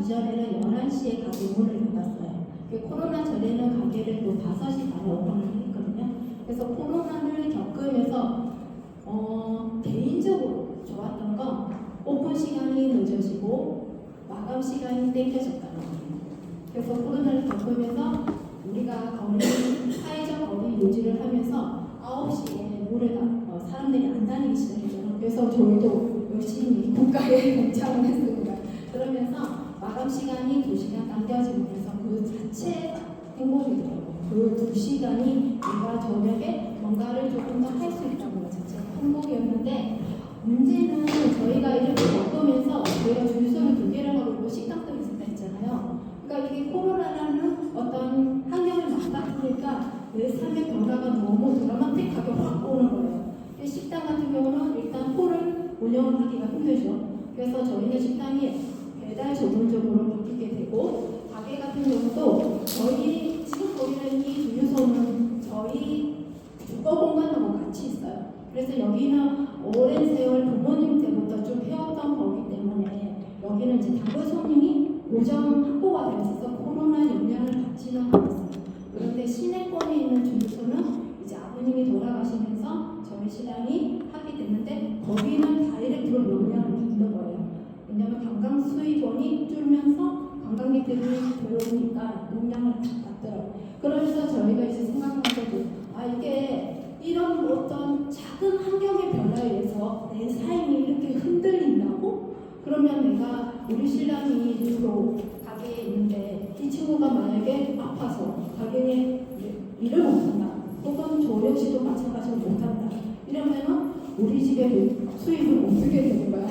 이전에는 11시에 가게 문을 닫았어요. 코로나 전에는 가게를 또 5시 반에 오픈을 했거든요. 그래서 코로나를 겪으면서 개인적으로 좋았던 건 오픈 시간이 늦어지고 마감 시간이 땡겨졌다는 거예요. 그래서 코로나를 겪으면서 우리가 사회적 거리 유지를 하면서 9시에 문을 닫고 사람들이 안 다니기 시작했잖아요. 그래서 저희도 열심히 국가에 동참을 했습니다. 그러면서 마감 시간이 2시간 당겨지면서 그 자체 행복이더라고요. 그 2시간이 내가 저녁에 뭔가를 조금 더 할 수 있다는 것 자체가 행복이었는데, 문제는 저희가 이렇게 겪으면서 저희가 주유소를 2개를 하고 있고 식당도 있었다 했잖아요. 그러니까 이게 코로나라는 어떤 환경을 맞닥뜨리니까 내 삶의 변화가 너무 드라마틱하게 확 오는 거예요. 식당 같은 경우는 일단 홀을 운영을 하기가 힘들죠. 그래서 저희는 식당이 배달 전문적으로 바뀌게 되고, 가게 같은 경우도 저희 지금 거기는 이 주유소는 저희 주거 공간하고 같이 있어요. 그래서 여기는 오랜 세월 부모님 때부터 쭉 해왔던 거기 때문에 여기는 이제 단골 손님이 고정 확보가 되어 있어서 코로나 영향을 받지는 않았어요. 그런데 시내권에 있는 주유소는 이제 아버님이 돌아가시면서 저희 신랑이 하게 됐는데, 거기는 다이렉트로 영향을 받는 거예요. 왜냐하면 관광 수입원이 줄면서 관광객들이 들어오니까 영향을 받더라고요. 그러면서 저희가 이제 생각한 거도, 이게 이런 어떤 작은 환경의 변화에 의해서 내 삶이 이렇게 흔들린다고? 그러면 내가, 우리 신랑이 주로 가게에 있는데 이 친구가 만약에 아파서 가게에 일을 못한다, 혹은 저 역시도 마찬가지로 못한다, 이러면은 우리 집에 수입은 어떻게 되는 거야?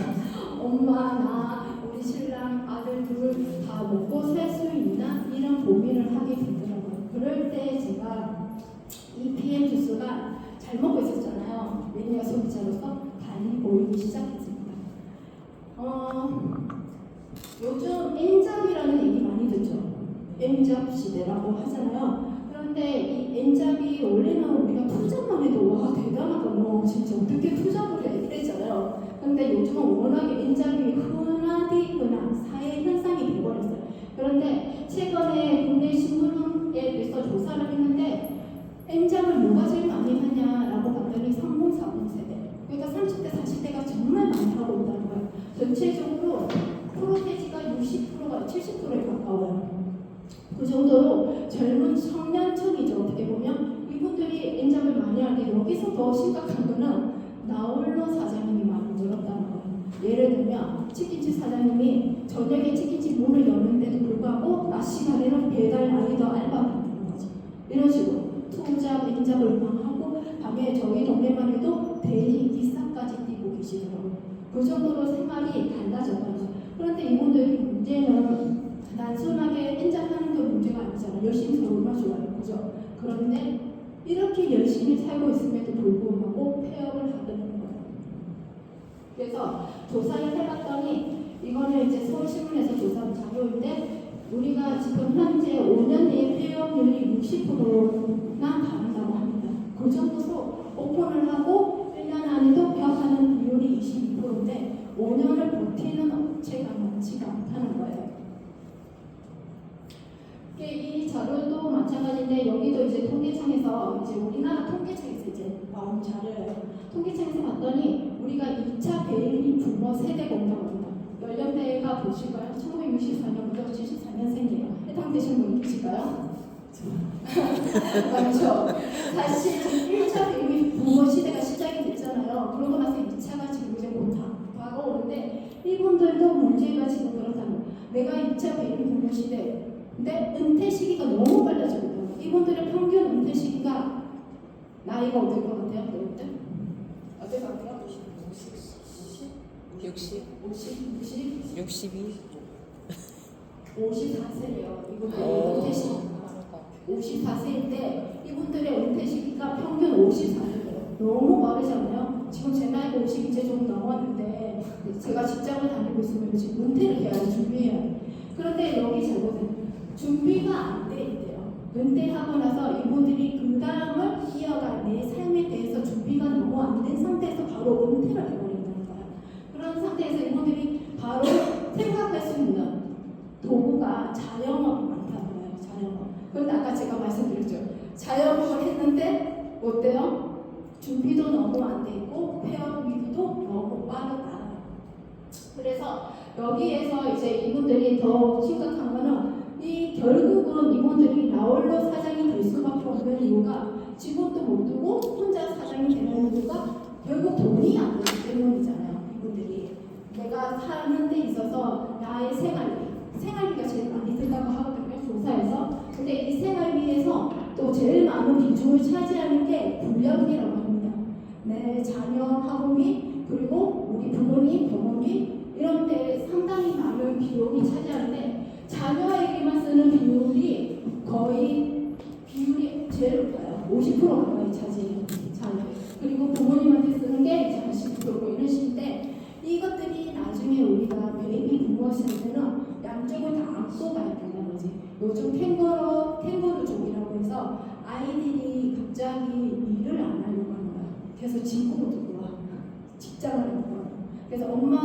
엄마, 나, 우리 신랑, 아들 둘 다 먹고 살 수 있나? 이런 고민을 하게 되더라고요. 그럴 때 제가 이 PM 주스가 잘 먹고 있었잖아요. 매니아 소비자로서 달리 보이기 시작했습니다. 요즘 N잡이라는 얘기 많이 듣죠. N잡 시대라고 하잖아요. 그런데 이 N잡이 원래는 우리가 투잡만 해도 와 대단하다, 너 진짜 어떻게 투잡을 해 이랬잖아요. 근데 요즘은 워낙에 N잡이 흔한 사회 현상이 되어버렸어요. 그런데 최근에 국내 신문에 대해서 조사를 했는데, N잡을 누가 제일 많이 하냐라고 봤더니 30, 40 세대. 그러니까 30대, 40대가 정말 많이 하고 있다는 거예요. 전체적으로 프로테지가 60%가 70%에 가까워요. 그 정도로 젊은 청년층이죠. 어떻게 보면 이분들이 N잡을 많이 하는데, 여기서 더 심각한 거는 나홀로 사장님이 많이 늘었다는 거예요. 예를 들면 치킨집 사장님이 저녁에 치킨집 문을 여는데도 불구하고 낮 시간에는 배달 라이더 알바를 하는 거지. 이런 식으로 투잡, N잡을 방하고, 밤에 저희 동네만 해도 대리 기사까지 뛰고 계시더라고요. 그 정도로 생활이 달라졌다죠. 그런데 이분들이 문제는 단순하게 N잡 하는 게 문제가 아니잖아요. 열심히 살고 얼마나 좋아요, 그죠? 그런데 이렇게 열심히 살고 있음에도 불구하고 폐업을 하는 거예요. 그래서 조사를 해봤더니, 이거는 이제 서울신문에서 조사한 자료인데, 우리가 지금 현재 5년 내에 폐업률이 60%나 다른다고 합니다. 그 정도로 오픈을 하고 1년 안에도 폐업하는 비율이 22%인데 5년을 버티는 업체가 많지가 않다는 거예요. 이 자료도 마찬가지인데, 여기도 이제 통계청에서 이제 우리나라 통계청에서 이제 나온 자료예요. 통계청에서 봤더니 우리가 2차 베이비 부모 세대 공개합니다. 연령대가 보실까요? 1964년부터 74년생이에요. 해당되신 분 계실까요? 맞죠? 사실 1차 베이비 부모 시대가 시작이 됐잖아요. 그러고 나서 2차가 지금 이제 곧 다가오는데, 이분들도 문제가 지금 그렇다는 거예요. 내가 2차 베이비 부모 시대, 근데 은퇴 시기가 너무 빨라지고 있다는 거예요. 이분들의 평균 은퇴 시기가 나이가 어떨 것 같아요? 여러분들? 어떨 것 같아요? 60, 50, 60, 62. 54세예요. 이분들의 은퇴 시기가 54세인데, 이분들의 은퇴 시기가 평균 54세예요. 너무 빠르잖아요. 지금 제 나이가 50이제 좀 넘었는데, 제가 직장을 다니고 있으면 지금 은퇴를 해야지, 준비해야 돼. 그런데 여기 잘 보세요. 준비가 안 돼 있대요. 은퇴하고 나서 이분들이 그 다음을 이어갈 내 삶에 대해서 준비가 너무 안 된 상태에서 바로 은퇴를 해버린다는 거예요. 그런 상태에서 이분들이 바로 생각할 수 있는 도구가 자영업이 많다는 거예요. 자영업. 그런데 아까 제가 말씀드렸죠. 자영업을 했는데 어때요? 준비도 너무 안 돼 있고 폐업 위기도 너무 빠르다. 그래서 여기에서 이제 이분들이 더 심각한 거는 이 결국은 이분들이 나홀로 사장이 될 수밖에 없는 이유가 직업도 못 두고 혼자 사장이 되는 이유가 결국 돈이 안 되기 때문이잖아요. 이분들이 내가 사는 데 있어서 나의 생활비가 제일 많이 든다고 하거든요. 조사에서. 근데 이 생활비에서 또 제일 많은 비중을 차지하는 게 불량비라고 합니다. 내 자녀 학원비 그리고 우리 부모님 병원비 이런 데 상당히 많은 비용이 차지하는데 자녀에게만 쓰는 비율이 거의 제일 높아요. 50% 가까이 차지해요. 자녀. 그리고 부모님한테 쓰는 게 이제 한 10%고 이런 식인데 이것들이 나중에 우리가 베이비 부모 세대는 양쪽을 다 안고 가야 된다는 거지. 요즘 탱고르족이라고 해서 아이들이 갑자기 일을 안 하려고 하는 거야. 그래서 직업을 두고 와. 직장을 하려고 와. 그래서 엄마,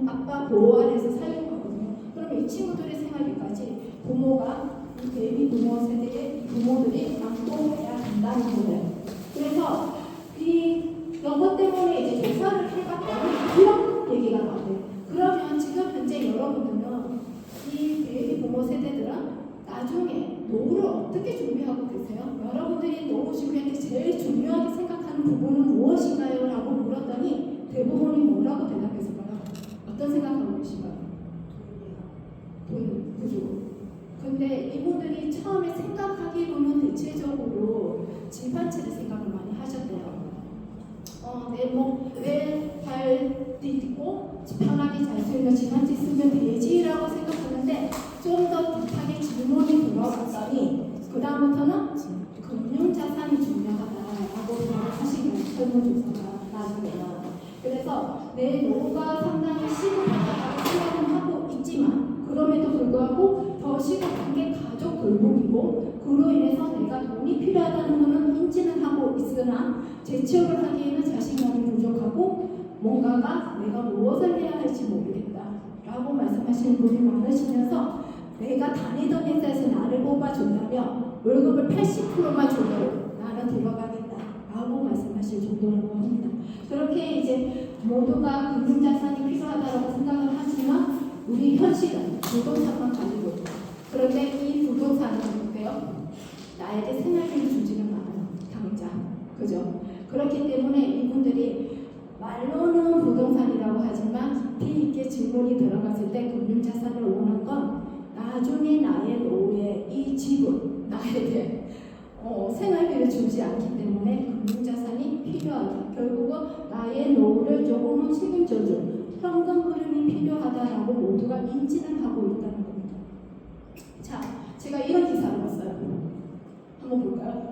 아빠 보호 아래에서 살려고 하거든요. 그러면 이 친구들의 생활비까지 부모가 이 베이비 부모 세대의 부모들이 안고 가야 한다는 거예요. 그래서 이것 때문에 이제 조사를 해봤더니 이런 얘기가 나와요. 그러면 지금 현재 여러분들은 이 베이비 부모 세대들은 나중에 노후를 어떻게 준비하고 계세요? 여러분들이 노후 준비할 때 제일 중요하게 생각하는 부분은 무엇인가요? 라고 물었더니 대부분이 뭐라고 대답했을까요? 어떤 생각하고 계신가요? 돈, 그죠? 근데 이분들이 처음에 생각하기로는 대체적으로 집 한 채를 생각을 많이 하셨대요. 내 딛고 편하게 잘 수 있는 집 한 채 쓰면 되지라고 생각하는데 좀 더 딥하게 질문이 들어갔더니 그 다음부터는 금융자산이 중요하다라고 생각하시는 설문조사가 나중에는. 그래서 내 노후가 상당히 시급하다고 생각은 하고 있지만 그럼에도 불구하고 더 시급한 게 가족 돌보기고 그로 인해서 내가 돈이 필요하다는 것은 인지는 하고 있으나 재취업을 하기에는 자신감이 부족하고 뭔가가 내가 무엇을 해야 할지 모르겠다 라고 말씀하시는 분이 많으시면서 내가 다니던 회사에서 나를 뽑아준다면 월급을 80%만 줘도 나는 돌아가겠다 라고 말씀하실 정도라고 합니다. 그렇게 이제 모두가 금융자산이 필요하다고 생각을 하지만 우리 현실은 부동산만 가지고 있다. 그런데 이 부동산은 어때요? 나에게 생활비를 주지는 않아요. 당장. 그죠? 그렇기 때문에 이분들이 말로는 부동산이라고 하지만 깊이 있게 질문이 들어갔을 때 금융자산을 원한 건 나중에 나의 노후에 이 집은 나에게 생활비를 주지 않기 때문에 금융자산이 필요하다. 결국은 나의 노후를 조금은 책임져줄 현금 흐름이 필요하다라고 모두가 인지는 하고 있다는 겁니다. 자, 제가 이런 기사를 봤어요. 한번 볼까요?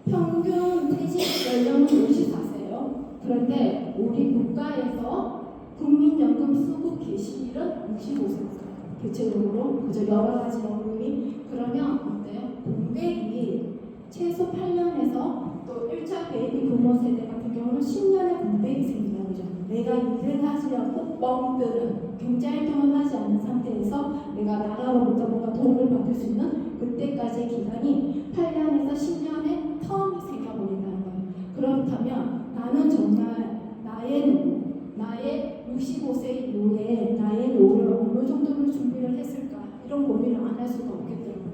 평균 퇴직 연령은 54세예요. 그런데 우리 국가에서 국민연금 수급 개시일은 65세입니다. 대체적으로 그저 여러 가지 연금이 그러면 어때요? 공백이 최소 8년에서 또 1차 베이비 부모 세대 같은 경우는 10년의 공백이 생긴다는 거죠. 내가 일을 하지 않고 뻥 뜨는 경제활동을 하지 않는 상태에서 내가 나라로부터 뭔가 도움을 받을 수 있는 그때까지의 기간이 8년에서 10년의 텀이 생겨버린다는 거예요. 그렇다면 나는 정말 나의 65세 이후에 나의 노후를 어느 정도로 준비를 했을까 이런 고민을 안 할 수가 없겠더라고요.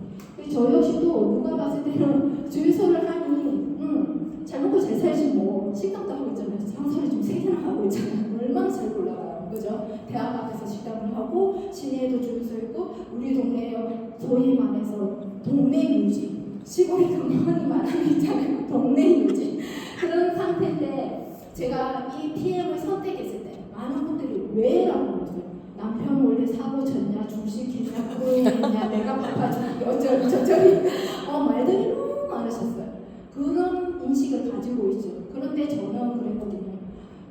저 역시도 누가 봤을 때는 주유소를 하니 잘 먹고 잘 살지 뭐 식당도 하고 있잖아요. 장사를 좀 3개나 하고 있잖아요. 얼마나 잘 올라가요. 그죠? 대학 앞에서 식당을 하고 시내에도 주유소 있고 우리 동네에 소위 말해서 동네 유지 시골이 근무하는 말하는 있잖아요. 동네 유지 그런 상태인데 제가 이 PM을 선택했을 때 많은 분들이 왜라고 물었어요. 남편 원래 사고 쳤냐, 주식했냐, 그거했냐, 내가 바빠주기 어쩌리 말들이 너무 많으셨어요. 그런 인식을 가지고 있죠. 그런데 저는 그랬거든요.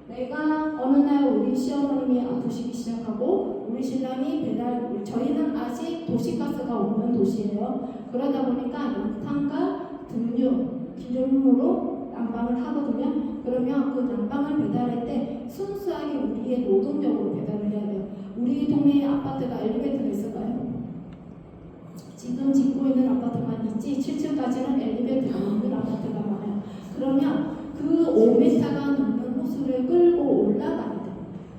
내가 어느 날 우리 시어머님이 아프시기 시작하고 우리 신랑이 저희는 아직 도시가스가 없는 도시예요. 그러다 보니까 연탄과 등유, 기름으로 난방을 하거든요. 그러면 그 난방을 배달할 때 순수하게 우리의 노동력으로 배달을 해야 돼요. 우리 동네에 아파트가 엘리베이터가 있을까요? 단지 7층까지는 엘리베이터가 없는 아파트가 많아요. 그러면 그 5m가 넘는 호수를 끌고 올라가야 돼요.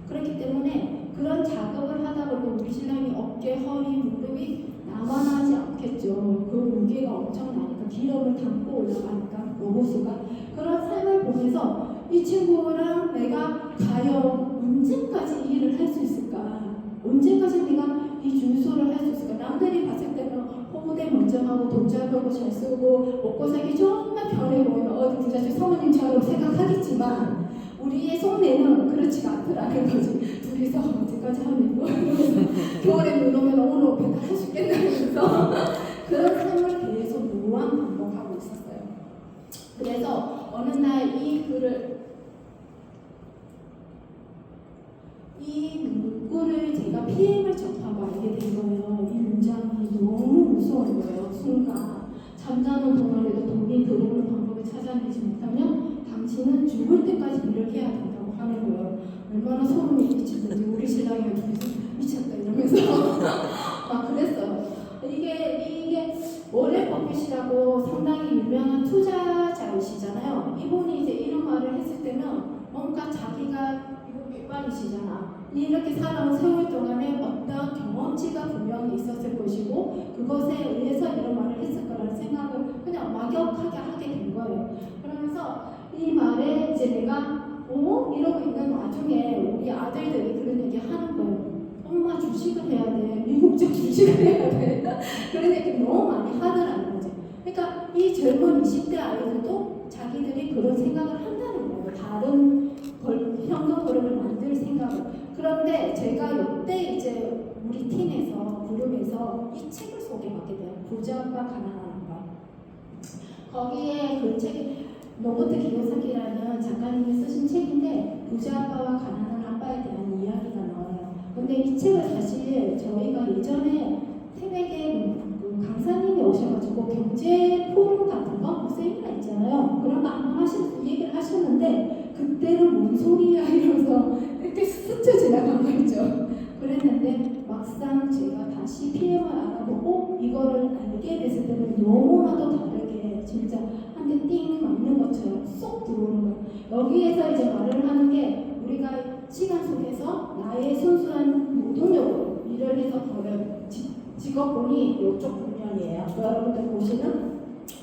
그렇기 때문에 그런 작업을 하다 보면 우리 신랑이 어깨, 허리, 무릎이 남아나지 않겠죠. 그 무게가 엄청나니까 기름을 담고 올라가니까 로봇수가 그런 삶을 보면서 이 친구랑 내가 과연 언제까지 이 일을 할 수 있을까? 언제까지 내가 이 주유소를 할 수 있을까? 남들이 봤을 때는 홍대 멀쩡하고 돈 잘 벌고 잘 쓰고 먹고 살기 정말 편해 보이는 어디 부잣집 사모님처럼 생각하겠지만 우리의 속내는 그렇지가 않더라는 거지. 둘이서 언제까지 하면 뭐 겨울에 눈 오면 오늘 배달 죽겠다면서 그런 삶을 계속 무한 반복하고 있었어요. 그래서 어느 날 이 문구를 제가 PM을 접하고 알게 된 거예요. 이 문장이 너무 무서운 거예요. 순간 잠자는 동안에도 돈이 들어오는 방법을 찾아내지 못하면 당신은 죽을 때까지 일을 해야 된다고 하는 거예요. 얼마나 소름이 끼치든지 우리 신랑이 미쳤다 이러면서 막 그랬어요. 이게 워렌 버핏이라고 상당히 유명한 투자자이시잖아요. 이분이 이제 이런 말을 했을 때는 뭔가 자기가 일반이시잖아. 이렇게 살아온 세월 동안에 어떤 경험치가 분명히 있었을 것이고 그것에 의해서 이런 말을 했을 거라는 생각을 그냥 막연하게 하게 된 거예요. 그러면서 이 말에 이제 내가 이러고 있는 와중에 우리 아들들이 그런 얘기 하는 거예요. 엄마 주식을 해야 돼. 미국적 주식을 해야 돼. 그런 얘기 너무 많이 하더라는 거지. 그러니까 이 젊은 20대 아이들도 자기들이 그런 생각을 한다는 거예요. 다른 현금 그룹을 만들 생각을. 그런데 제가 이때 이제 우리 팀에서 그룹에서 이 책을 소개받게 돼요. 부자와 가난한 아빠. 거기에 그 책이 로버트 기요사키라는 작가님이 쓰신 책인데 부자 아빠와 가난한 아빠에 대한 이야기가 나와요. 근데 이 책을 사실 저희가 예전에 태백에 강사님이 오셔가지고 경제 포럼 같은 거 세미나 있잖아요. 그런 거 한번 얘기를 하셨는데 그때는 뭔 소리야 이러면서 이렇게 스쳐 지나간 거 있죠. 그랬는데 막상 제가 다시 PM을 알아보고 이거를 알게 됐을 때는 너무나도 다르게 진짜 한 대 띵 맞는 것처럼 쏙 들어오는 거예요. 여기에서 이제 말을 하는 게 우리가 시간 속에서 나의 순수한 노동력으로 일을 해서 벌은 직업군이 이쪽 분면이에요. 여러분들 보시는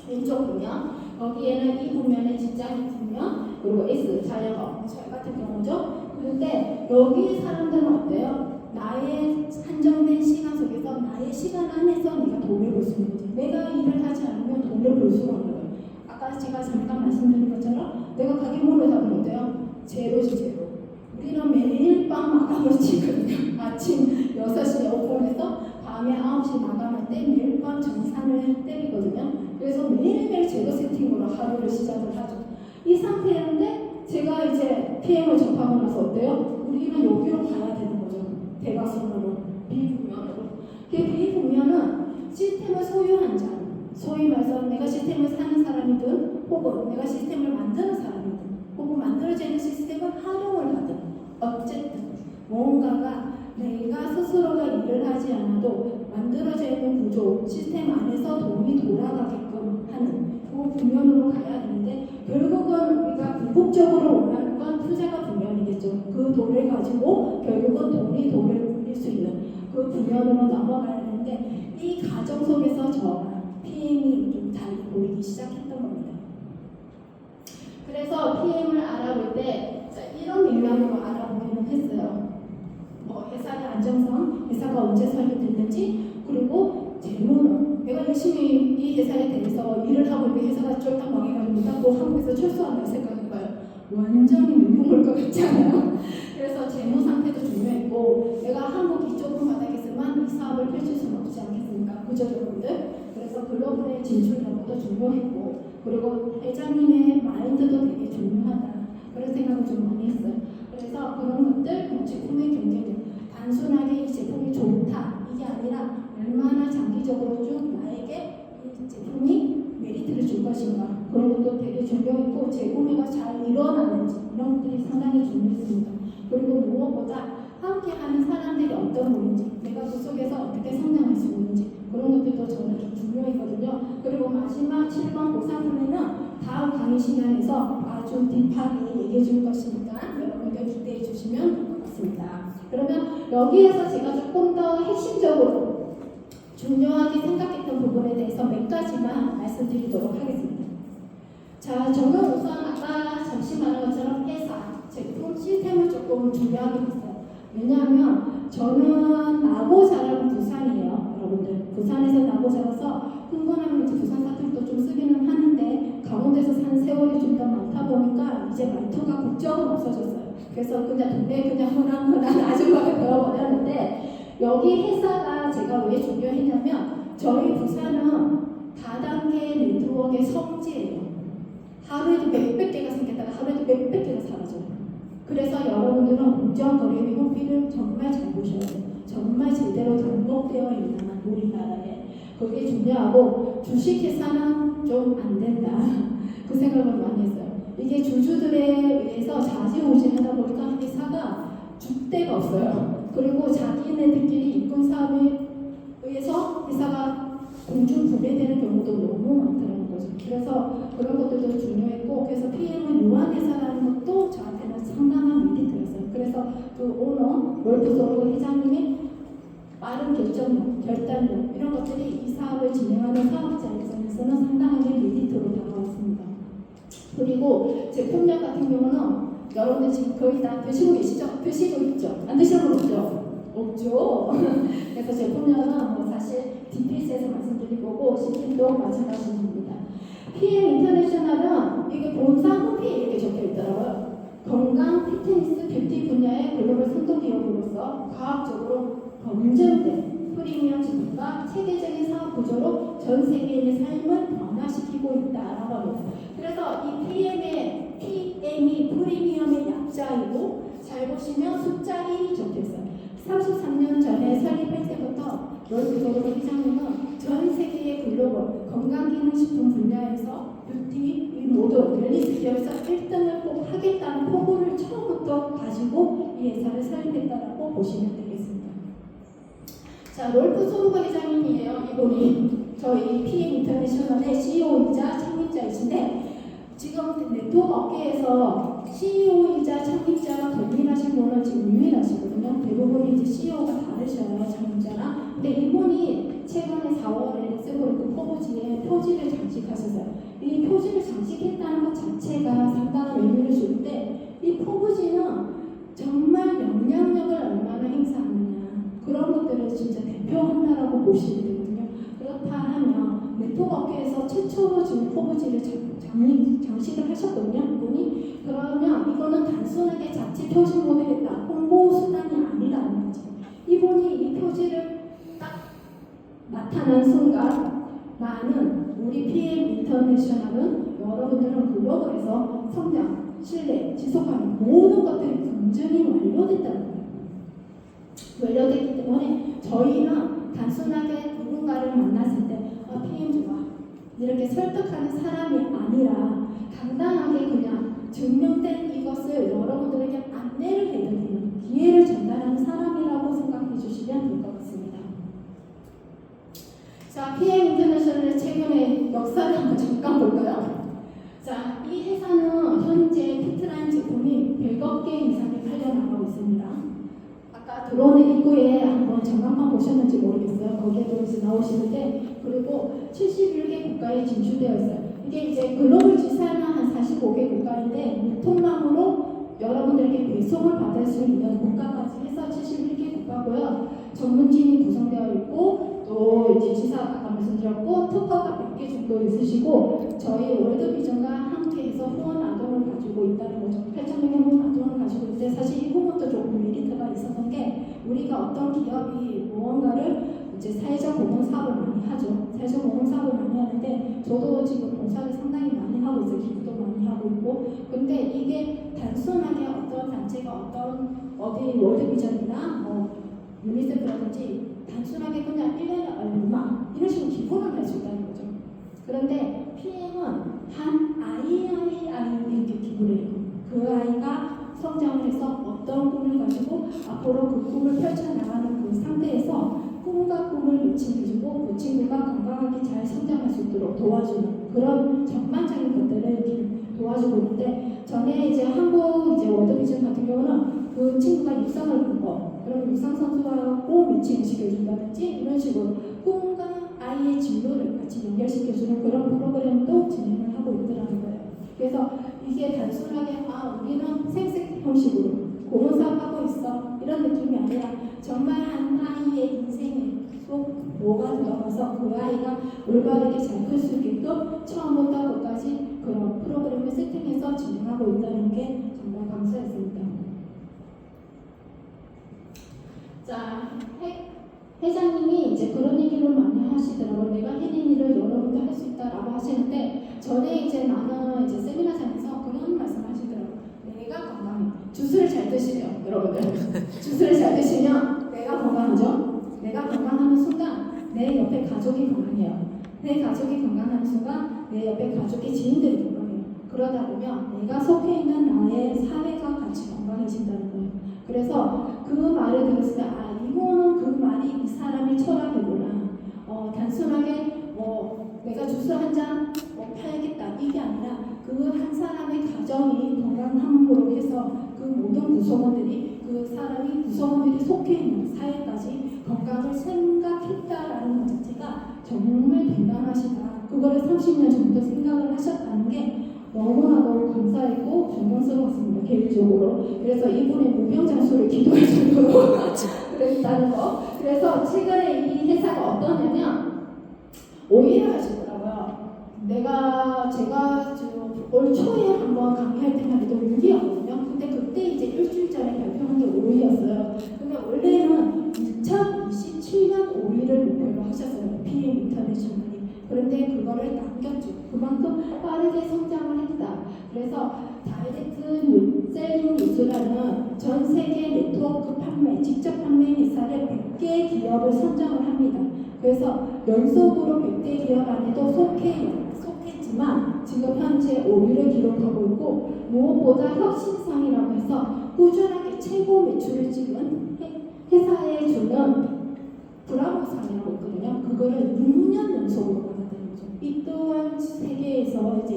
왼쪽 분면, 거기에는 이 분면의 직장인 분면, 그리고 S 자영업 저희 같은 경우죠. 그런데 여기 사람들은 어때요? 나의 한정된 시간 속에서 나의 시간 안에서 내가 돈을 벌 수 있는 거지. 내가 일을 하지 않으면 돈을 벌 수가 없는 거예요. 아까 제가 잠깐 말씀드린 것처럼 내가 가게 문을 닫으면 어때요? 제로지 제로. 우리는 매일 밤 마감을 치거든요. 아침 6시에 오픈해서 밤에 9시 마감할 때 매일 밤 정산을 때리거든요. 그래서 매일매일 제로 세팅으로 하루를 시작을 하죠. 이 상태인데 제가 이제 PM을 접하고 나서 어때요? 우리는 여기로 가야 되는 거죠. 대각선으로, 비분면으로. 그 비분면은 시스템을 소유한 자, 소위 말해서 내가 시스템을 사는 사람이든 혹은 내가 시스템을 만드는 사람이든 혹은 만들어져 있는 시스템을 활용을 하든 어쨌든 뭔가가 내가 스스로가 일을 하지 않아도 만들어져 있는 구조, 시스템 안에서 돈이 돌아가게끔 하는 그 분면으로 가야 되는데 결국은 우리가 궁극적으로 원하는 건 투자가 분면이겠죠. 그 돈을 가지고 결국은 돈을 굴릴 수 있는 그 분면으로 넘어가야 되는데 이 과정 속에서 저가 PM이 좀 잘 보이기 시작했던 겁니다. 그래서 PM을 알아볼 때 이런 맥락으로 알아보기는 했어요. 회사의 안정성, 회사가 언제 설립됐는지, 그리고 재무는 내가 열심히 이 회사에 대해서 일을 하고 있는데 회사가 쫄딱 망해가지고 또 한국에서 철수한다고 생각해봐요. 완전히 눈물 것 같지 않아요? 그래서 재무 상태도 중요했고 내가 한국이 좁은 바닥에서만 이 사업을 펼칠 수는 없지 않겠습니까? 구조적분들. 그래서 글로벌의 진출 여부도 중요했고 그리고 회장님의 마인드도 되게 중요하다. 그런 생각을 좀 많이 했어요. 그래서 그런 것들, 제품의 경쟁력, 단순하게 이 제품이 좋다 이게 아니라 얼마나 장기적으로 쭉 나에게 이 제품이 메리트를 줄 것인가 그런 것도 되게 중요했고 재구매가 잘 일어나는지 이런 것들이 상당히 중요했습니다. 그리고 무엇보다 함께하는 사람들이 어떤 분인지 내가 그 속에서 어떻게 성장할 수 있는지 그런 것들도 것도 저는 좀 중요하거든요. 그리고 마지막 7번 보상문에는 다음 강의 시간에서 아주 딥하게 얘기해 줄 것이니까 여러분들 기대해 주시면 될 것 같습니다. 그러면 여기에서 제가 조금 더 핵심적으로 중요하게 생각했던 부분에 대해서 몇 가지만 말씀드리도록 하겠습니다. 자, 저는 우선 아까 잠시 말한 것처럼 회사, 제품, 시스템을 조금 중요하게 봤어요. 왜냐하면 저는 나고 자란 부산이에요. 여러분들 부산에서 나고 자라서 흥분하면 이제 부산 사투리도 좀 쓰기는 하는데 강원도에서 산 세월이 좀 더 많다 보니까 이제 말투가 국적은 없어졌어요. 그래서 그냥 동네 그냥 흔한 아줌마가 되어버렸는데 여기 회사가 제가 왜 중요했냐면 저희 부산은 다단계 네트워크의 성지예요. 하루에도 몇백 개가 생겼다가 하루에도 몇백 개가 사라져요. 그래서 여러분들은 공정거래 위험비를 정말 잘 보셔야 돼요. 정말 제대로 등록되어 있는 우리나라에 그게 중요하고 주식회사는 좀 안 된다. 그 생각을 많이 했어요. 이게 주주들에 의해서 좌지우지하다 보니까 회사가 줏대가 없어요. 그리고 자기네들끼리 이권 사업에 의해서 회사가 공중분해되는 경우도 너무 많다는 거죠. 그래서 그런 것들도 중요했고, 그래서 PM은 유한회사라는 것도 저한테는 상당한 메리트였어요. 그래서 그 오너, 롤프소로 회장님의 빠른 결단력 이런 것들이 이 사업을 진행하는 사업자 입장에서는 상당하게 메리트로 다가왔습니다. 그리고 제품력 같은 경우는 여러분들 지금 거의 다 드시고 계시죠? 드시고 있죠? 안 드시는 분 없죠? 없죠? 그래서 제품력은 뭐 사실 DPS에서 말씀드린 거고 시스템도 마찬가지입니다. PM 인터내셔널은 이게 본사 홈페이지에 이렇게 적혀 있더라고요. 건강, 피트니스, 뷰티 분야의 글로벌 선도 기업으로서 과학적으로 검증된 프리미엄 제품과 체계적인 사업 구조로 전 세계인의 삶을 변화시키고 있다라고 합니다. 그래서 이 PM이 프리미엄의 약자이고 잘 보시면 숫자 1이 적혀있어요. 33년 전에 설립할 때부터 롤프소로 회장님은 전 세계의 글로벌 건강기능식품 분야에서 뷰티 이 모든 웰니스 기업에서 1등을 꼭 하겠다는 포부를 처음부터 가지고 이 회사를 설립했다라고 보시면 되겠습니다. 자, 롤프 소르가 회장님이에요. 이분이 저희 PM 인터내셔널의 CEO이자 창립자이신데 지금 네트워크 업계에서 CEO이자 창립자가 동일하신 분은 지금 유일하시거든요. 대부분이 이제 CEO가 다르셔요, 창립자랑. 근데 이분이 최근에 4월에 렉스그룹 포부지에 표지를 장식하셨어요. 이 표지를 장식했다는 것 자체가 상당한 의미를 주는데 이 포부지는 정말 영향력을 얼마나 행사하느냐 그런 것들을 진짜 대표한다라고 보시면 되거든요. 그렇다 하면 네트워크 업계에서 최초로 지금 포부지를 장식을 하셨거든요. 이분이. 그러면 이거는 단순하게 자체 표지 모델이다. 홍보 수단이 아니라는 거죠. 이분이 이 표지를 딱 나타난 순간 나는 우리 PM 인터내셔널은 여러분들은 글로벌에서 성장, 신뢰, 지속하는 모든 것들이 검증이 완료됐다는 거예요. 완료됐기 때문에 저희는 단순하게 누군가를 만났을 때 PM 좋아 이렇게 설득하는 사람이 아니라 당당하게 그냥 증명된 이것을 여러분들에게 안내를 해드리는 기회를 전달하는 사람이라고 생각해 주시면 될 것 같습니다. 자, PM 인터내셔널의 최근의 역사를 한번 잠깐 볼까요? 자, 이 회사는 현재 피트라인 제품이 100억 개 이상이 팔려나가고 있습니다. 아까 들어오는 입구에 한번 전광판 보셨는지 모르겠어요. 거기에도 이제 나오시는데, 그리고 71개 국가에 진출되어 있어요. 이게 이제 글로벌 지사는 한 45개 국가인데 유통망으로 여러분들에게 배송을 받을 수 있는 국가까지 해서 71개 국가고요. 전문진이 구성되어 있고 또 이제 지사 아까 말씀드렸고 특허가 100개 정도 있으시고 저희 월드비전과 함께해서 후원 아동을 가지고 있다는 거죠. 8,000명의 후원 아동을 가지고 있는데 사실 이 부분도 조금 메리트가 있었던 게 우리가 어떤 기업이 무언가를 이제 사회적 공헌 사업을 많이 하죠. 사회적 공헌 사업을 많이 하는데 저도 지금 봉사를 상당히 많이 하고 있어요. 기부도 많이 하고 있고. 근데 이게 단순하게 어떤 단체가 어디 월드비전이나 유니세프라든지 단순하게 그냥 1년에 얼마 이런 식으로 기부를 할 수 있다는 거죠. 그런데 PM은 한 아이 이렇게 기부를 해요. 그 아이가 성장을 해서 어떤 꿈을 가지고 앞으로 그 꿈을 펼쳐나가는 그 상태에서 꿈과 꿈을 매칭해주고 그 친구가 건강하게 잘 성장할 수 있도록 도와주는 그런 전반적인 것들을 이렇게 도와주고 있는데, 전에 이제 한국 이제 월드비전 같은 경우는 그 친구가 육상을 보고 그럼 육상 선수하고 매칭을 시켜준다든지 이런 식으로 꿈과 아이의 진로를 같이 연결시켜주는 그런 프로그램도 진행을 하고 있더라는 거예요. 그래서 이게 단순하게 우리는 생색 형식으로 공원사업 하고 있어 이런 느낌이 아니라 정말 한 아이의 인생에 쏙 뭐가 들어가서 그 아이가 올바르게 잘 클 수 있게끔 처음부터 끝까지 그런 프로그램을 세팅해서 진행하고 있다는 게 정말 감사했습니다. 자, 회장님이 이제 그런 얘기를 많이 하시더라고요. 내가 해낸 일을 여러분도 할 수 있다라고 하시는데, 전에 이제 나는 이제 세미나장에서 그런 말씀 하시더라고요. 내가 건강해. 주스를 잘 드시래요, 여러분들. 주스를 잘 드시면 내가 건강하죠? 내가 건강하는 순간 내 옆에 가족이 건강해요. 내 가족이 건강하는 순간 내 옆에 가족의 지인들이 건강해요. 그러다 보면 내가 속해 있는 나의 사회가 같이 건강해진다는 거예요. 그래서 그 말을 들었을 때 이거는 그 말이 이 사람의 철학이구나. 단순하게 내가 주스 한 잔 팔겠다 이게 아니라 그 한 사람의 가정이 건강함으로 해서 그 모든 구성원들이 그 사람이 구성원들이 속해 있는 사회까지 건강을 생각했다라는 것 자체가 정말 대단하시다. 그거를 30년 전부터 생각을 하셨다는 게 너무나도 감사했고 존경스러웠습니다. 개인적으로. 그래서 이분의 무병장수를 기도할 정도로 그랬다는 거. 그래서 최근에 이 회사가 어떠냐면 오해를 하시더라고요. 제가 올 초에 한번 강의할 때만 해도 6위였거든요. 근데 그때 이제 일주일 전에 발표한 게 5위였어요. 근데 원래는 2027년 5위를 목표로 하셨어요. PM 인터내셔널이. 그런데 그거를 남겼죠. 그만큼 빠르게 성장을 했다. 그래서 다이렉트 셀링 뉴스라는 전 세계 네트워크 판매, 직접 판매 회사를 100개 기업을 선정을 합니다. 그래서 연속으로 100대 기업 안에도 속했지만 지금 현재 5위를 기록하고 있고, 무엇보다 혁신상이라고 해서 꾸준하게 최고 매출을 찍은 회사에 주는 브라보상이라고 있거든요. 그거를 6년 연속으로 받았다는 거죠. 이 또한 세계에서 이제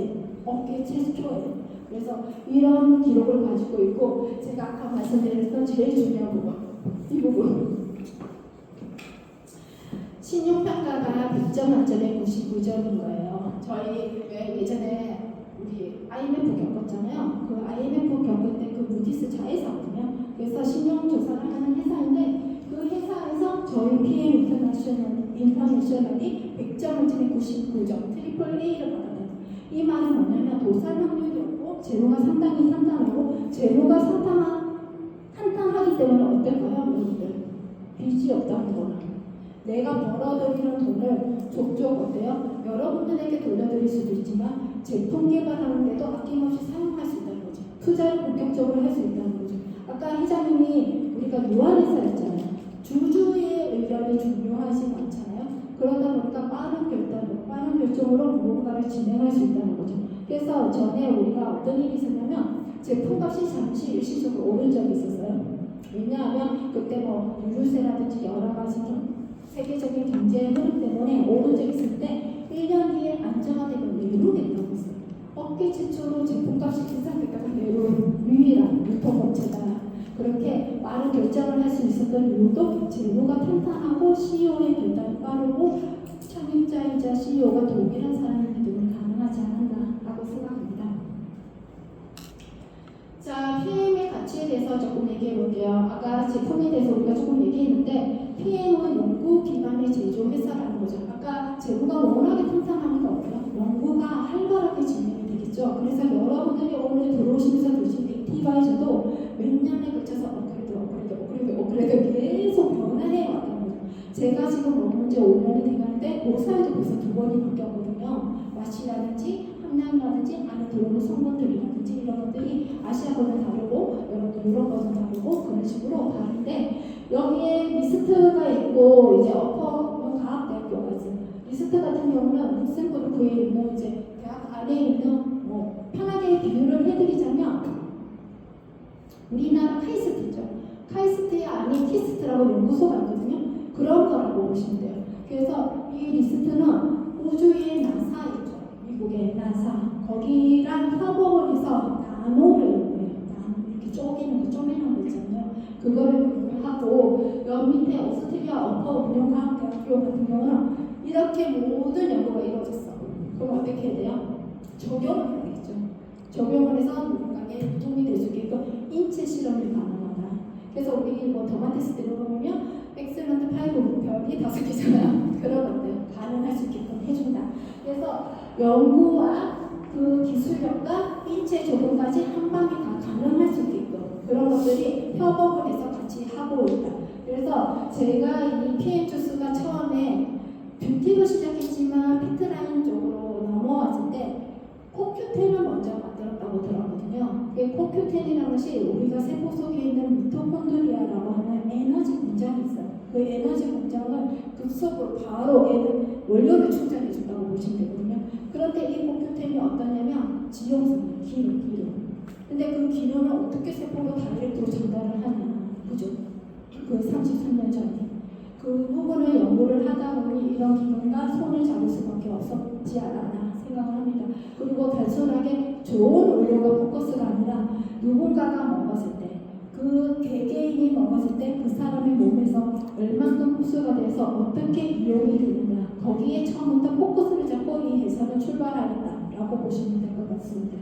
업계 최초예요. 그래서 이런 기록을 가지고 있고, 제가 아까 말씀드렸던 제일 중요한 부분, 이 부분. 신용평가가 100점 만점에 99점인 거예요. 저희 예전에 우리 IMF 겪었잖아요. 그 IMF 겪을 때 그 무디스 자회사거든요. 그래서 신용조사를 하는 회사인데 그 회사에서 저희 PM 인터내셔널이 100점 만점에 99점, 트리플 A를 받았다. 이 말은 뭐냐면 도산 확률이 없고 재무가 상당히 탄탄하고, 재무가 탄탄하기 때문에 어떨까요, 여러분들? 빚이 없다는 거는. 내가 벌어들이는 돈을 족족 어때요? 여러분들에게 돌려드릴 수도 있지만 제품 개발하는데도 아낌없이 사용할 수 있다는 거죠. 투자를 본격적으로 할 수 있다는 거죠. 아까 회장님이 우리가 유한회사였잖아요. 주주의 의견이 중요하지 않잖아요. 그러다 보니까 빠른 결정으로 무언가를 진행할 수 있다는 거죠. 그래서 전에 우리가 어떤 일이 있었냐면 제품값이 잠시 일시적으로 오른 적이 있었어요. 왜냐하면 그때 유류세라든지 여러 가지 좀 세계적인 경제 흐름 때문에 오른 적이 있을 때 1년 뒤에 안정화되면 내로됐다고 했어요. 업계 최초로 제품값이 비쌀 때까지 내로 유일한 유통업체다. 그렇게 빠른 결정을 할 수 있었던 이유도 재무가 탄탄하고 CEO의 결단이 빠르고 창립자이자 CEO가 동일한 사람이기 때문에 가능하지 않았나라고 생각합니다. 자, PM의 가치에 대해서 조금 얘기해 볼게요. 아까 제품에 대해서 우리가 조금 얘기했는데 PM은 연구 기반의 제조 회사라는 거죠. 아까 재무가 워낙에 탄탄하니까 어때요? 연구가 활발하게 진행이 되겠죠. 그래서 여러분들이 오늘 들어오시면서 드신 액티바이저도 몇 년에 걸쳐서 업그레이드 계속 변화해 왔던 거죠. 제가 지금 먹은 지 5년이 돼가는데 그 사이도 벌써 2번이 바뀌었거든요. 맛이라든지 함량이라든지 안에 들어오는 성분들이라든지 이런 것들이 아시아 거는 다르고 여러분 유럽 거는 다르고 그런 식으로 다른데, 여기에 리스트가 있고 이제 과학대학교가 있어요. 리스트 같은 경우는 룩셈부르크에 있는 이제 대학 안에 있는 편하게 비유를 해드리자면 우리나라 카이스트죠. 카이스트의 안에 키스트라고 연구소가 있거든요. 그런 거라고 보시면 돼요. 그래서 이 리스트는 우주의 나사이죠. 미국의 나사. 거기랑 협업을 해서 나노를 연구해요. 나노 이렇게 쪼개는 거 있잖아요. 그거를 연구하고 여 밑에 오스트리아 어퍼 운영과학대학교 같은 경우는 이렇게 모든 연구가 이루어졌어. 그럼 어떻게 해야 돼요? 적용을 해야겠죠. 적용을 해서 누군가에게 도움이 될 수 있게끔 인체 실험이 가능하다. 그래서 우리 뭐 더마테스 들어보면 엑셀런트 5 별이 5개잖아요. 그런 것들 가능할 수 있게끔 해준다. 그래서 연구와 그 기술력과 인체 적용까지 한 방에 다 가능할 수 있게끔 그런 것들이 협업을 해서 같이 하고 있다. 그래서 제가 이 PM 주스가 처음에 뷰티로 시작했지만 피트라인 쪽으로 넘어왔을 때 코큐텐을 먼저 만들었다고 들었거든요. 코큐텐이라는 것이 우리가 세포 속에 있는 미토콘드리아라고 하는 에너지 공장이 있어요. 그 에너지 공장을 급속으로 바로 원료를 충전해 준다고 보시면 되거든요. 그런데 이 코큐텐이 어떠냐면 지용성이에요. 기름. 근데 그 기름을 어떻게 세포로 다이렉트로 전달을 하냐. 그죠? 그 33년 전에. 그 부분을 연구를 하다 보니 이런 기능과 손을 잡을 수밖에 없었지 않았나 생각을 합니다. 그리고 단순하게 좋은 원료가 포커스가 아니라 누군가가 먹었을 때, 그 개개인이 먹었을 때 그 사람의 몸에서 얼만큼 흡수가 돼서 어떻게 이용이 되느냐, 거기에 처음부터 포커스를 잡고 이 해설을 출발하였다라고 보시면 될 것 같습니다.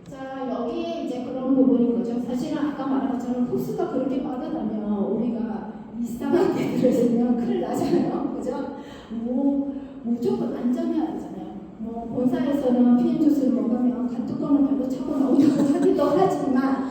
자, 여기에 이제 그런 부분인 거죠. 사실은 아까 말한 것처럼 흡수가 그렇게 빠르다면 우리가 이상한 데 들어있으면 큰일 나잖아요. 그죠? 무조건 안전해야 하잖아요. 본사에서는 PM 주스를 먹으면 간뚜껑을 발로 차고 나오려고 하기도 하지만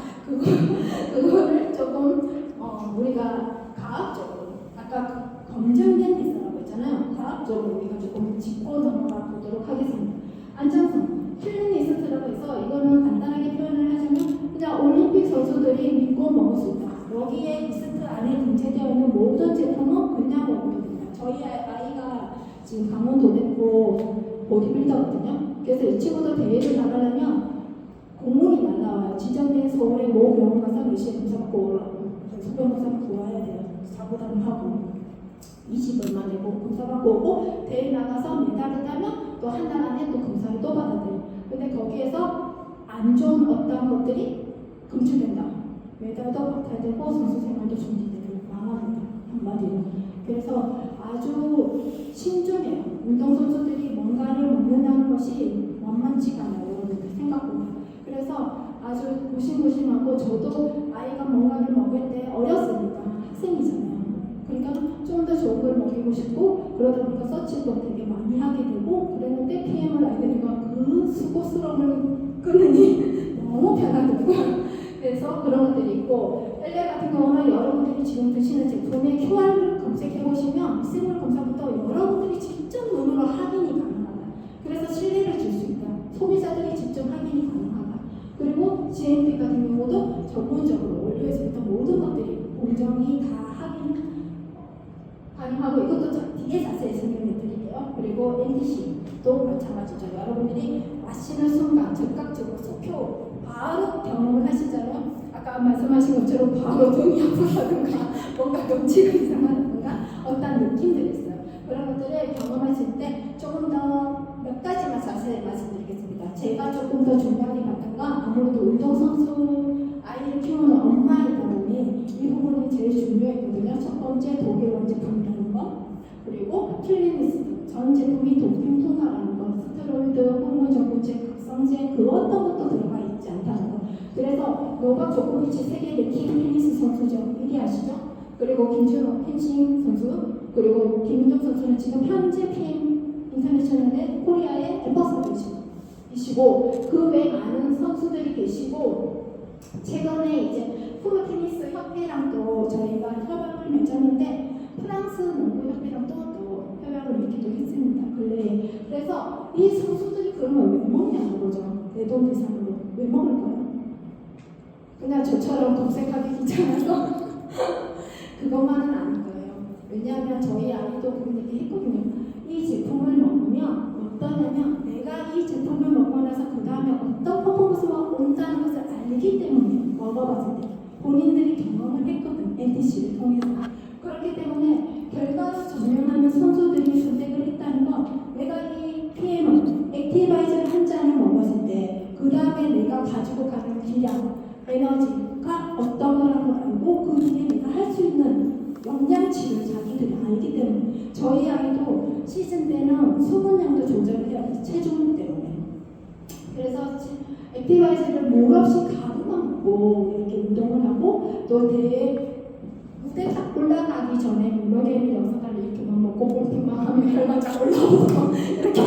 그거를 조금 우리가 과학적으로 아까 검증된 해설하고 있잖아요. 과학적으로 우리가 조금 짚고 넘어가 보도록 하겠습니다. 안전성. 킬링리스트라고 해서 이거는 간단하게 표현을 하자면 그냥 올림픽 선수들이 믿고 먹을 수 있다. 여기에 리스트 안에 등재되어 있는 모든 제품은 그냥 먹으면 됩니다. 저희 아이가 지금 강원도대표 보디빌더거든요. 그래서 이 친구도 대회를 나가려면 공문이 날라와요. 지정된 서울의 모 병원 가서 몇 시에 검사 받고 오라고. 소변검사 받고 와야 돼요. 사고당하고 20얼마 내고 검사 받고 오고 대회 나가서 메달을 따면 또 한 달 안에 또 검사를 또 받아야 돼요. 근데 거기에서 안 좋은 어떤 것들이 금지된다. 메달도 받아야 되고 선수 생활도 중지되고 망합니다. 한마디로. 그래서 아주 신중해요. 운동선수들이 뭔가를 먹는다는 것이 만만치가 않아요. 여러분들 생각보다. 그래서 아주 고심고심하고 저도 아이가 뭔가를 먹을 때 어렸으니까 학생이잖아요. 그러니까 좀 더 좋은 걸 먹이고 싶고 그러다 보니까 서치도 되게 많이 하게 되고 그랬는데 PM을 아이들과 그 수고스러움을 끊으니 너무 편하더라고요. 그래서 그런 것들이 있고 엘레 같은 경우는 여러분들이 지금 드시는 제품의 QR을 검색해보시면 생물 검사부터 여러분들이 직접 눈으로 확인이 가능하다. 그래서 신뢰를 줄 수 있다. 소비자들이 직접 확인이 가능하다. 그리고 GMP 같은 경우도 전문적으로 원료에서부터 모든 것들이 공정이 다 가능하고 이것도 뒤에 자세히 설명해 드릴게요. 그리고 NDC도 마찬가지죠. 여러분들이 마시는 순간 즉각적으로 속효 바로 경험을 하시잖아요. 아까 말씀하신 것처럼 바로 등이 아프다든가 뭔가 경치가 이상하다든가 어떤 느낌들이 있어요. 그런 것들을 경험하실 때 조금 더 몇 가지만 자세히 말씀드리겠습니다. 제가 조금 더 중요하게 봤던 건 아무래도 운동선수 아이를 키우는 엄마이다 보니 이 부분이 제일 중요했거든요. 첫 번째 독일 원제품이라는 거, 그리고 킬링리스트 전 제품이 도핑 통과라는 거, 스테로이드, 호르몬 전구제, 각성제 그 어떤 것도 들어가 있지 않다는 거. 그래서 노박 조코비치 세계 랭킹 테니스 선수죠. 1위 아시죠? 그리고 김준호 펜싱 선수, 그리고 김민정 선수는 지금 현재 PM 인터내셔널의 코리아의 엠버서더이시고 그 외에 많은 선수들이 계시고 최근에 이제 프로테니스 협회랑도 저희가 협약을 맺었는데 프랑스 농구협회랑도 또 협약을 맺기도 했습니다. 근래에. 그래서 이 선수들이 그러면 왜 먹냐는 거죠. 내돈 대상으로. 왜 먹을까요? 그냥 저처럼 검색하기 귀찮아서 그것만은 아닌 거예요. 왜냐하면 저희 아이도 그런 얘기 했거든요. 이 제품을 먹으면 어떠냐면 내가 이 제품을 먹고 나서 그 다음에 어떤 퍼포먼스가 온다는 것을 알기 때문에 먹어봤을 때 본인들이 경험을 했거든. NTC를 통해서. 그렇기 때문에 결과로 전념하는 선수들이 선택을 했다는 건 내가 이 PM을 액티바이저를 한 잔을 먹었을 때 그 다음에 내가 가지고 가는 기량, 에너지가 어떤 거라는 걸 알고 그 뒤에 내가 할 수 있는 영양치를 자기들이 알기 때문에 저희 아이도 시즌 때는 수분량도 조절을 해야 돼. 체중 때문에. 그래서 액티바이저를 몰없이 가루만 먹고 이렇게 운동을 하고 또 무대 딱 올라가기 전에 여기에는 영상을 이렇게만 먹고 골프만 하면 혈관 쫙 올라오고 이렇게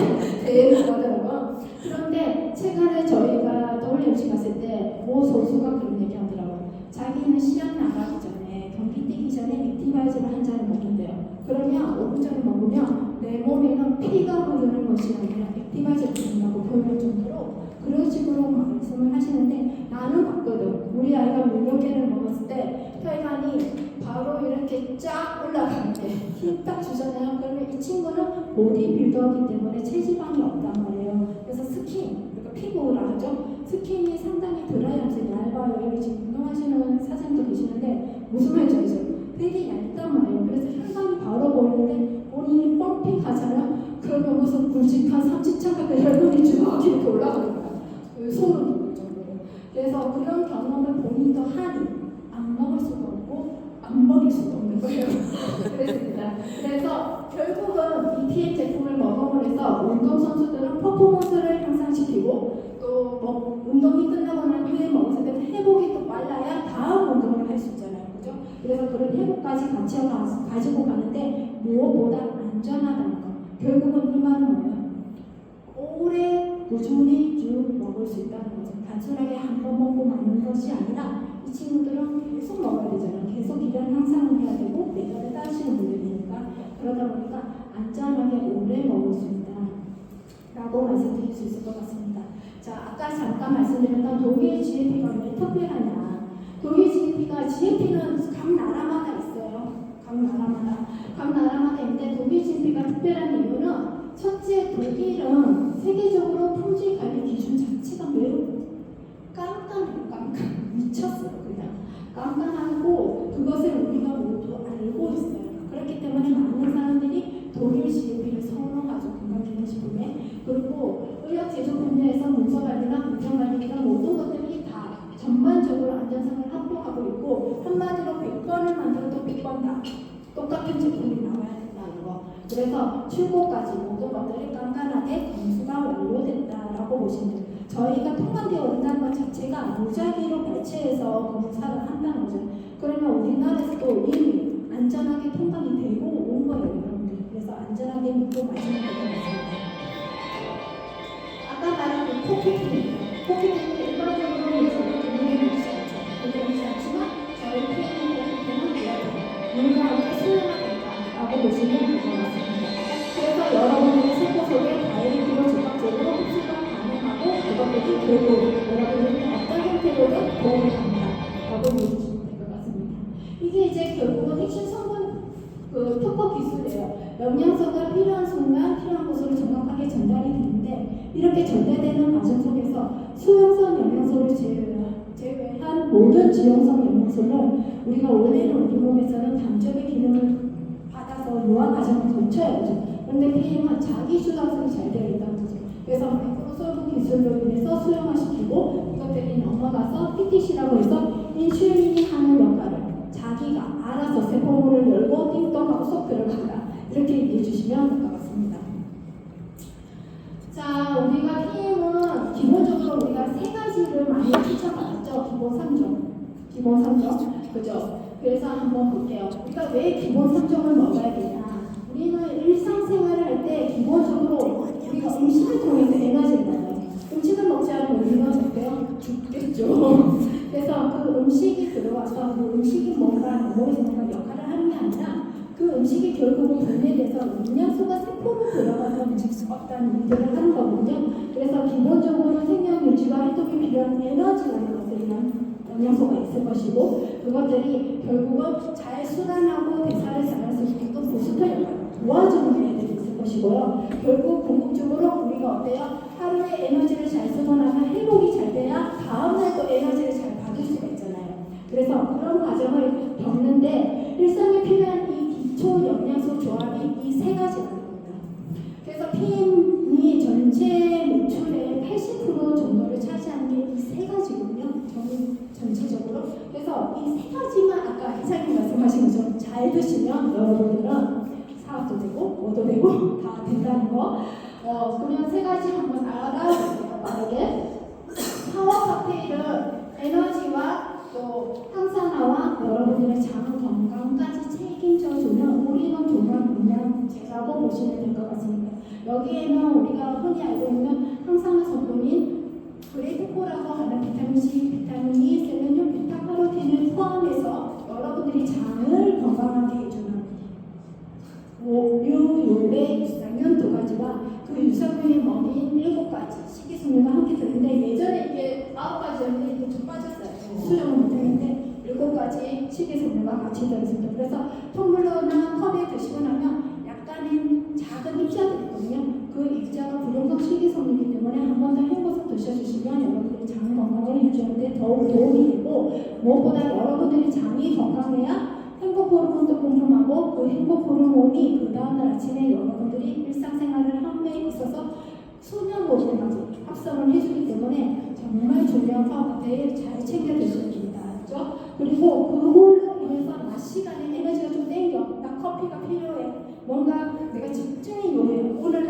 대회를 하더라고요. 그런데 최근에 저희가 WMC 갔을 때 모 선수가 그런 얘기 하더라고요. 자기는 시합 나가기 전에 경기 뛰기 전에 액티바이저를 한 잔을 먹는데요. 그러면 5분 전에 먹으면 내 몸에는 피가 흐르는 것이 아니라 액티바이저를 먹는다고 표현할 정도로 그런 식으로 말씀을 하시는데 나는 봤거든. 우리 아이가 몇 개를 먹었을 때 혈관이 바로 이렇게 쫙 올라가는데 힘 딱 주잖아요. 그러면 이 친구는 보디빌더이기 때문에 체지방이 없단 말이에요. 그래서 스킨, 그러니까 피부라 하죠. 스킨이 상당히 드라이하면서 얇아요. 여기 지금 운동하시는 사장님도 계시는데 무슨 말인지 알죠? 되게 얇단 말이에요. 그래서 혈관이 바로 보이는데 본인이 펌핑 하잖아요. 그러면 무슨 굵직한 삼지창 같은 혈관이 쭉 이렇게 올라가는 거야. 소름 돋을 정도로. 그래서 그런 경험을 본인도 하니 안 먹을 수가 없고 안 먹일 수도 없는 거예요. 그랬습니다. 그래서 결국은 EPM 제품을 먹음으로 해서 운동선수들은 퍼포먼스를 향상시키고 또 뭐 운동이 끝나고 난 후에 먹었을 때는 회복이 또 빨라야 다음 운동을 할 수 있잖아요. 그죠? 그래서 그런 회복까지 같이 가지고 가는데 무엇보다 안전하다는 거. 결국은 이 말은 뭐예요? 오래 꾸준히 쭉 먹을 수 있다는 거죠. 단순하게 한 번 먹고 마는 것이 아니라 이 친구들은 계속 먹어야 되잖아요. 계속 기량 향상을 해야 되고 메달을 따시는 분들이니까 그러다 보니까 안전하게 오래 먹을 수 있다 라고 말씀드릴 수 있을 것 같습니다. 자, 아까 잠깐 말씀드렸던 독일 GMP가 왜 특별하냐. 독일 GMP는 각 나라마다 있어요. 각 나라마다 있는데 독일 GMP가 특별한 이유는 첫째, 독일은 세계적으로 품질 관리 기준 자체가 매우 깐깐해요. 미쳤어요. 그냥 깐깐하고 그것을 우리가 모두 알고 있어요. 그렇기 때문에 많은 사람들이 독일 GMP를 선호하죠. 건강기능식품에. 그리고 의학 제조 분야에서 문서 관리나 공정 관리나 모든 것들이 다 전반적으로 안전성을 확보하고 있고 한마디로 100번을 만들어도 100번 다 똑같은 제품이 나와야 된다는 거. 그래서 출고까지 모든 것들이 깐깐하게 검수가 완료됐다라고 보시면 돼요. 저희가 통관되어 온다는 것 자체가 무작위로 발췌해서 검사를 한다는 거죠. 그러면 우리나라에서도 이미 안전하게 통관이 되고 온 거예요, 여러분들. 그래서 안전하게 믿고 마시면 될 것 같습니다. 아까 말한 그 코피는 일반적으로 저희 기능에 있지 않죠. 그렇지 않지만 저희 피해는 코피는 뭔가 함께 수용하겠다라고 보시면 될 것 같습니다. 그래서 여러분들의 세포 속에 다이렉트로 즉각적으로 흡수가 가능하고 그것들이 결국 여러분들이 어떤 형태로든 도움을 받는다라고 보여주시면 될 것 같습니다. 이게 이제 결국은 핵심 성분 특허 기술이에요. 영양소가 필요한 순간 필요한 곳으로 정확하게 전달이 되는데 이렇게 전달되는 과정 속에서 수용성 영양소를 제외한 모든 지용성 영양소는 우리가 원래는 우리 몸에서는 담즙의 기능을 받아서 유화 과정을 거쳐야 되죠. 그런데 PM은 자기 주장성이 잘 되어 있다는 거죠. 그래서 마이크로솔브 기술로 인해서 수용화시키고 이것들이 넘어가서 PTC라고 해서 인슐린이 하는 역할을 자기가 알아서 세포물을 열고 띵동하고 쏙 들어간다. 이렇게 얘기해 주시면 될 것 같습니다. 자, 우리가 PM은 기본적으로 우리가 세 가지를 많이 추천받았죠. 기본 3종. 그죠? 그래서 한번 볼게요. 우리가 왜 기본 3종을 먹어야 되냐. 우리는 일상생활을 할 때 기본적으로 우리가 음식을 통해서 에너지를 받아요. 음식을 먹지 않으면 우리가 어때요? 죽겠죠. 그래서 그 음식이 들어와서 그 음식이 뭔가 몸에서 뭔가 역할을 하는 게 아니라 그 음식이 결국은 분해돼서 영양소가 세포로 들어가서 어떤 일들을 하는 거거든요. 그래서 기본적으로 생명 유지와 활동이 필요한 에너지라는 것을 위한 영양소가 있을 것이고 그것들이 결국은 잘 순환하고 대사를 잘할 수 있게끔 부스터 역할을 도와주는 애들이 있을 것이고요. 결국 궁극적으로 우리가 어때요? 하루에 에너지를 잘 쓰고 나면 회복이 잘 돼야 다음날 또 에너지를 잘 받을 수가 있잖아요. 그래서 과정을 겪는데 일상에 필요한 이 기초 영양소 조합이 이 세 가지라는 겁니다. 그래서 PM이 전체 매출의 80% 정도를 차지하는 게 이 세 가지거든요. 전체적으로. 그래서 이 세 가지만 아까 이사님 말씀하신 것처럼 잘 드시면 여러분들은 사업도 되고 뭐도 되고 다 된다는 거. 그러면 세 가지 한번 알아볼게요. 빠르게. 파워 칵테일은 에너지와 또 항산화와 여러분들의 장 건강까지 책임져주는 올인원 조명 영양제라고 보시면 될 것 같습니다. 여기에는 우리가 흔히 알고 있는 항산화 성분인 그레이프코라고 하는 비타민C, 비타민 E, 셀레늄, 베타카로틴을 포함해서 여러분들이 장을 건강하게 해주는 유효래 유산균 2가지와 그 유산균이 먹인 7가지 식이섬유가 함께 들는데 예전에 이게 9가지였는데 이게 좀 빠졌어요. 수정을 못했는데 7가지 식이섬유가 같이 들어있습니다. 그래서 텀블러나 컵에 드시고 나면 약간의 작은 입자들이 있거든요. 그 입자가 부동성 식이섬유이기 때문에 한 번 더 헹궈서 드셔주시면 여러분들이 장 건강을 유지하는데 더욱 도움이 되고 무엇보다 여러분들이 장이 건강해야 행복 호르몬도 공급하고 그 행복 호르몬이 그 다음날 아침에 여러분들이 일상생활을 함에 있어서 수면 호르몬까지 합성을 해주기 때문에 정말 중요한 파워카페에 잘 챙겨 드셔야 됩니다. 알죠? 그리고 그걸로 인해서 낮 시간에 에너지가 좀 땡겨. 나 커피가 필요해. 뭔가 내가 집중이 요해. 오늘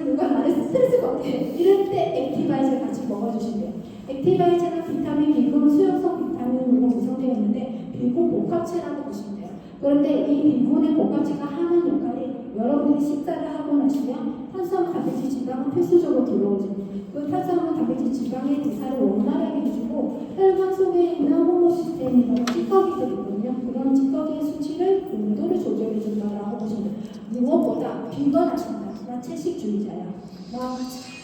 누가 나를 스트레스 받게. 이럴 때 액티바이저를 같이 먹어주시면 돼요. 액티바이저는 비타민 B군 수용성 비타민으로 구성되어 있는데 비군 복합체라고 보시면 돼요. 그런데 이 비군의 복합체가 하는 역할이 여러분들이 식사를 하고 나시면 탄수화물, 단백질, 지방은 필수적으로 들어오죠. 그 탄수화물, 단백질, 지방의 대사를 원활하게 해주고 혈관 속에 있는 호모시스템이나 찌꺼기들이 있거든요. 그런 찌꺼기의 수치를 온도를 조절해준다라고 보시면 돼요. 무엇보다 비건 하신다. 나 채식주의자야. 나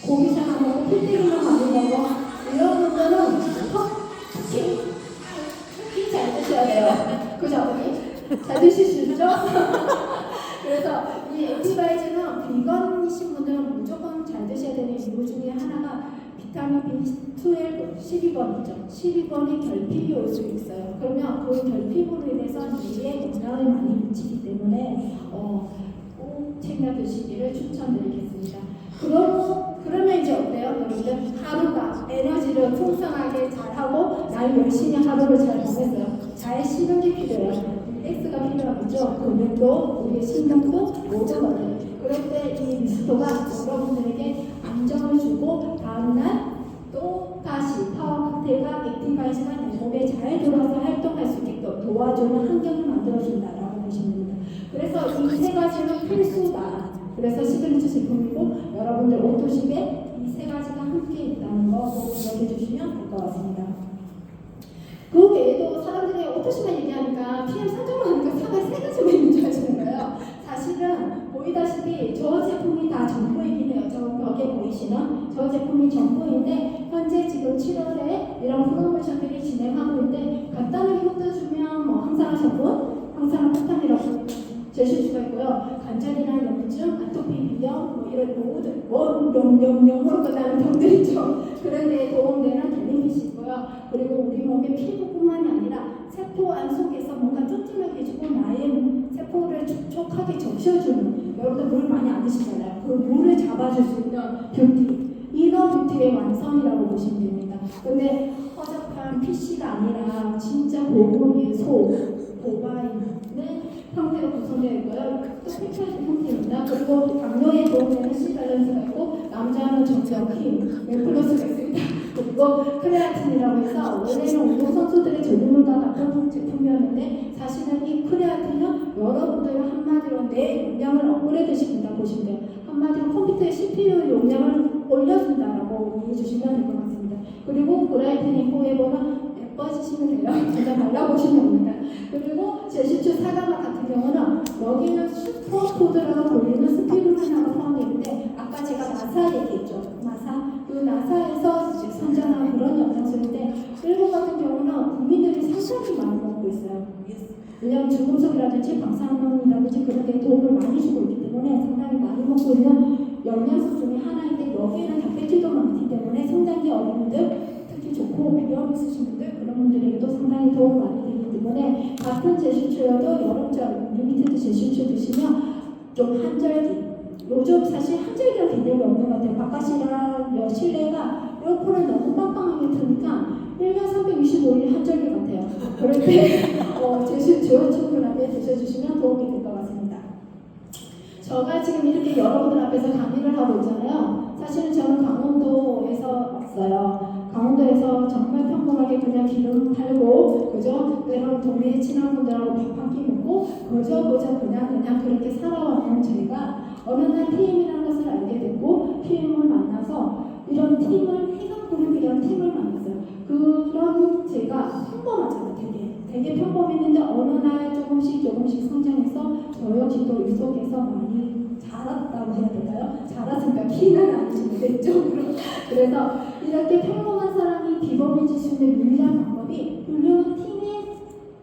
고기 잘 안 먹고 필때기만 많이 먹어. 이런 분들은 특히 잘 드셔야 돼요. 그죠? 잘 드실 수 있죠? 그래서 이 액티바이즈는 비건이신 분들은 무조건 잘 드셔야 되는 이유 중에 하나가 비타민 B12, 12번이죠. 12번이 결핍이 올 수 있어요. 그러면 그 결핍으로 인해서 뇌에 영향을 많이 미치기 때문에 꼭 챙겨 드시기를 추천드리겠습니다. 그러면 이제 어때요? 여러분들 하루가 에너지를 풍성하게 잘하고 날 열심히 하루를 잘 보냈어요. 잘 쉬는 게 필요해요. 릴렉스가 필요하겠죠. 근육도 우리의 신경도 모든 것들. 그럴 때 이 미스토가 여러분들에게 안정을 주고 다음날 또 다시 파워 칵테일과 액티바이즈가 내 몸에 잘 들어와서 활동할 수 있게끔 도와주는 환경을 만들어준다라고 보시면 됩니다. 그래서 이 세 가지는 필수다. 그래서 시그니처 제품이고 여러분들 옷도식에 이 세 가지가 함께 있다는 거 꼭 기억해 주시면 될 것 같습니다. 그 외에도 사람들이 옷도식만 얘기하니까 PM 산정만 하니까 사과에 세 가지만 있는 줄 아시는 거예요. 사실은 보이다시피 저 제품이 다 전부이긴 해요. 저 벽에 보이시는 저 제품이 전부인데 현재 지금 7월에 이런 프로모션들이 진행하고 있는데 간단하게 흩어주면 뭐 항산화 성분, 항산화 폭탄이라고 제실 수가 있고요. 관절이나 염증, 아토피 비염, 뭐 이런 모든 영으로 끝나는 병들 있죠. 그런 데 도움되는 델링핏이 있고요. 그리고 우리 몸의 피부뿐만이 아니라 세포 안 속에서 뭔가 쫀쫀하게 해주고 나의 세포를 촉촉하게 적셔주는, 여러분들 물 많이 안 드시잖아요. 그 물을 잡아줄 수 있는 뷰티, 이너 뷰티의 완성이라고 보시면 됩니다. 근데 허접한 PC가 아니라 진짜 고급의 소, 보바인의 형태로 구성되어 있고요. 또 팩처리 형태입니다. 그리고 당뇨에 도움되는 C-밸런스가 있고 남자는 정적 힘, 플러스가 있습니다. 그리고 크레아틴이라고 해서 원래는 운동선수들의 전유물과 같은 제품이었는데 사실은 이 크레아틴은 여러분들 한마디로 내 용량을 업그레이드 시킨다 보시면 돼요. 한마디로 컴퓨터의 CPU 용량을 올려준다라고 이해해 주시면 될 것 같습니다. 그리고 그라이틴 포에버는 예뻐지시면 돼요. 진짜 발라보시면 됩니다. 그리고 제시추 사과맛 같은 경우는 여기는 슈퍼푸드라고 불리는 스피루리나가 포함되는데 아까 제가 나사 얘기했죠. 그 나사에서 이제 선정한 그런 영양소인데 일본 같은 경우는 국민들이 상당히 많이 먹고 있어요. 왜냐하면 중금속이라든지 방사능이라든지 그런 데 도움을 많이 주고 있기 때문에 상당히 많이 먹고 있는 영양소 중에 하나인데 여기에는 단백질도 많기 때문에 성장기 어린이들 특히 좋고 비염 있으신 분들 그런 분들에게도 상당히 도움 많이 되기 때문에 때문에 같은 제시초여도 여름철 리미티드 제시초 드시면 좀 한절기, 요즘 사실 한절기가 개념이 없는 것 같아요. 바깥이랑 실내가 에어컨을 너무 빵빵하게 트니까 1년 365일이 한절기 같아요. 그럴 때 제시초 충분하게 드셔주시면 도움이 될 것 같습니다. 제가 지금 이렇게 여러분들 앞에서 강의를 하고 있잖아요. 사실은 저는 강원도에서 왔어요. 강원도에서 정말 평범하게 그냥 기름 팔고, 그죠? 때로는 동네에 친한 분들하고 밥 한 끼 먹고, 그저 그냥 그렇게 살아왔는 저희가 어느 날 PM이라는 것을 알게 됐고, PM을 만나서 이런 팀을, 해상그룹이라는 팀을 만났어요. 그런 제가 평범하잖아요. 되게 평범했는데 어느 날 조금씩 성장해서 저 역시 또 이 속에서 많이 자랐다고 해야 될까요? 자랐으니까 키는 아니지만 내적으로. 그래서 이렇게 평범한 사람이 비범해질 수 있는 유일한 방법이 훌륭한 팀에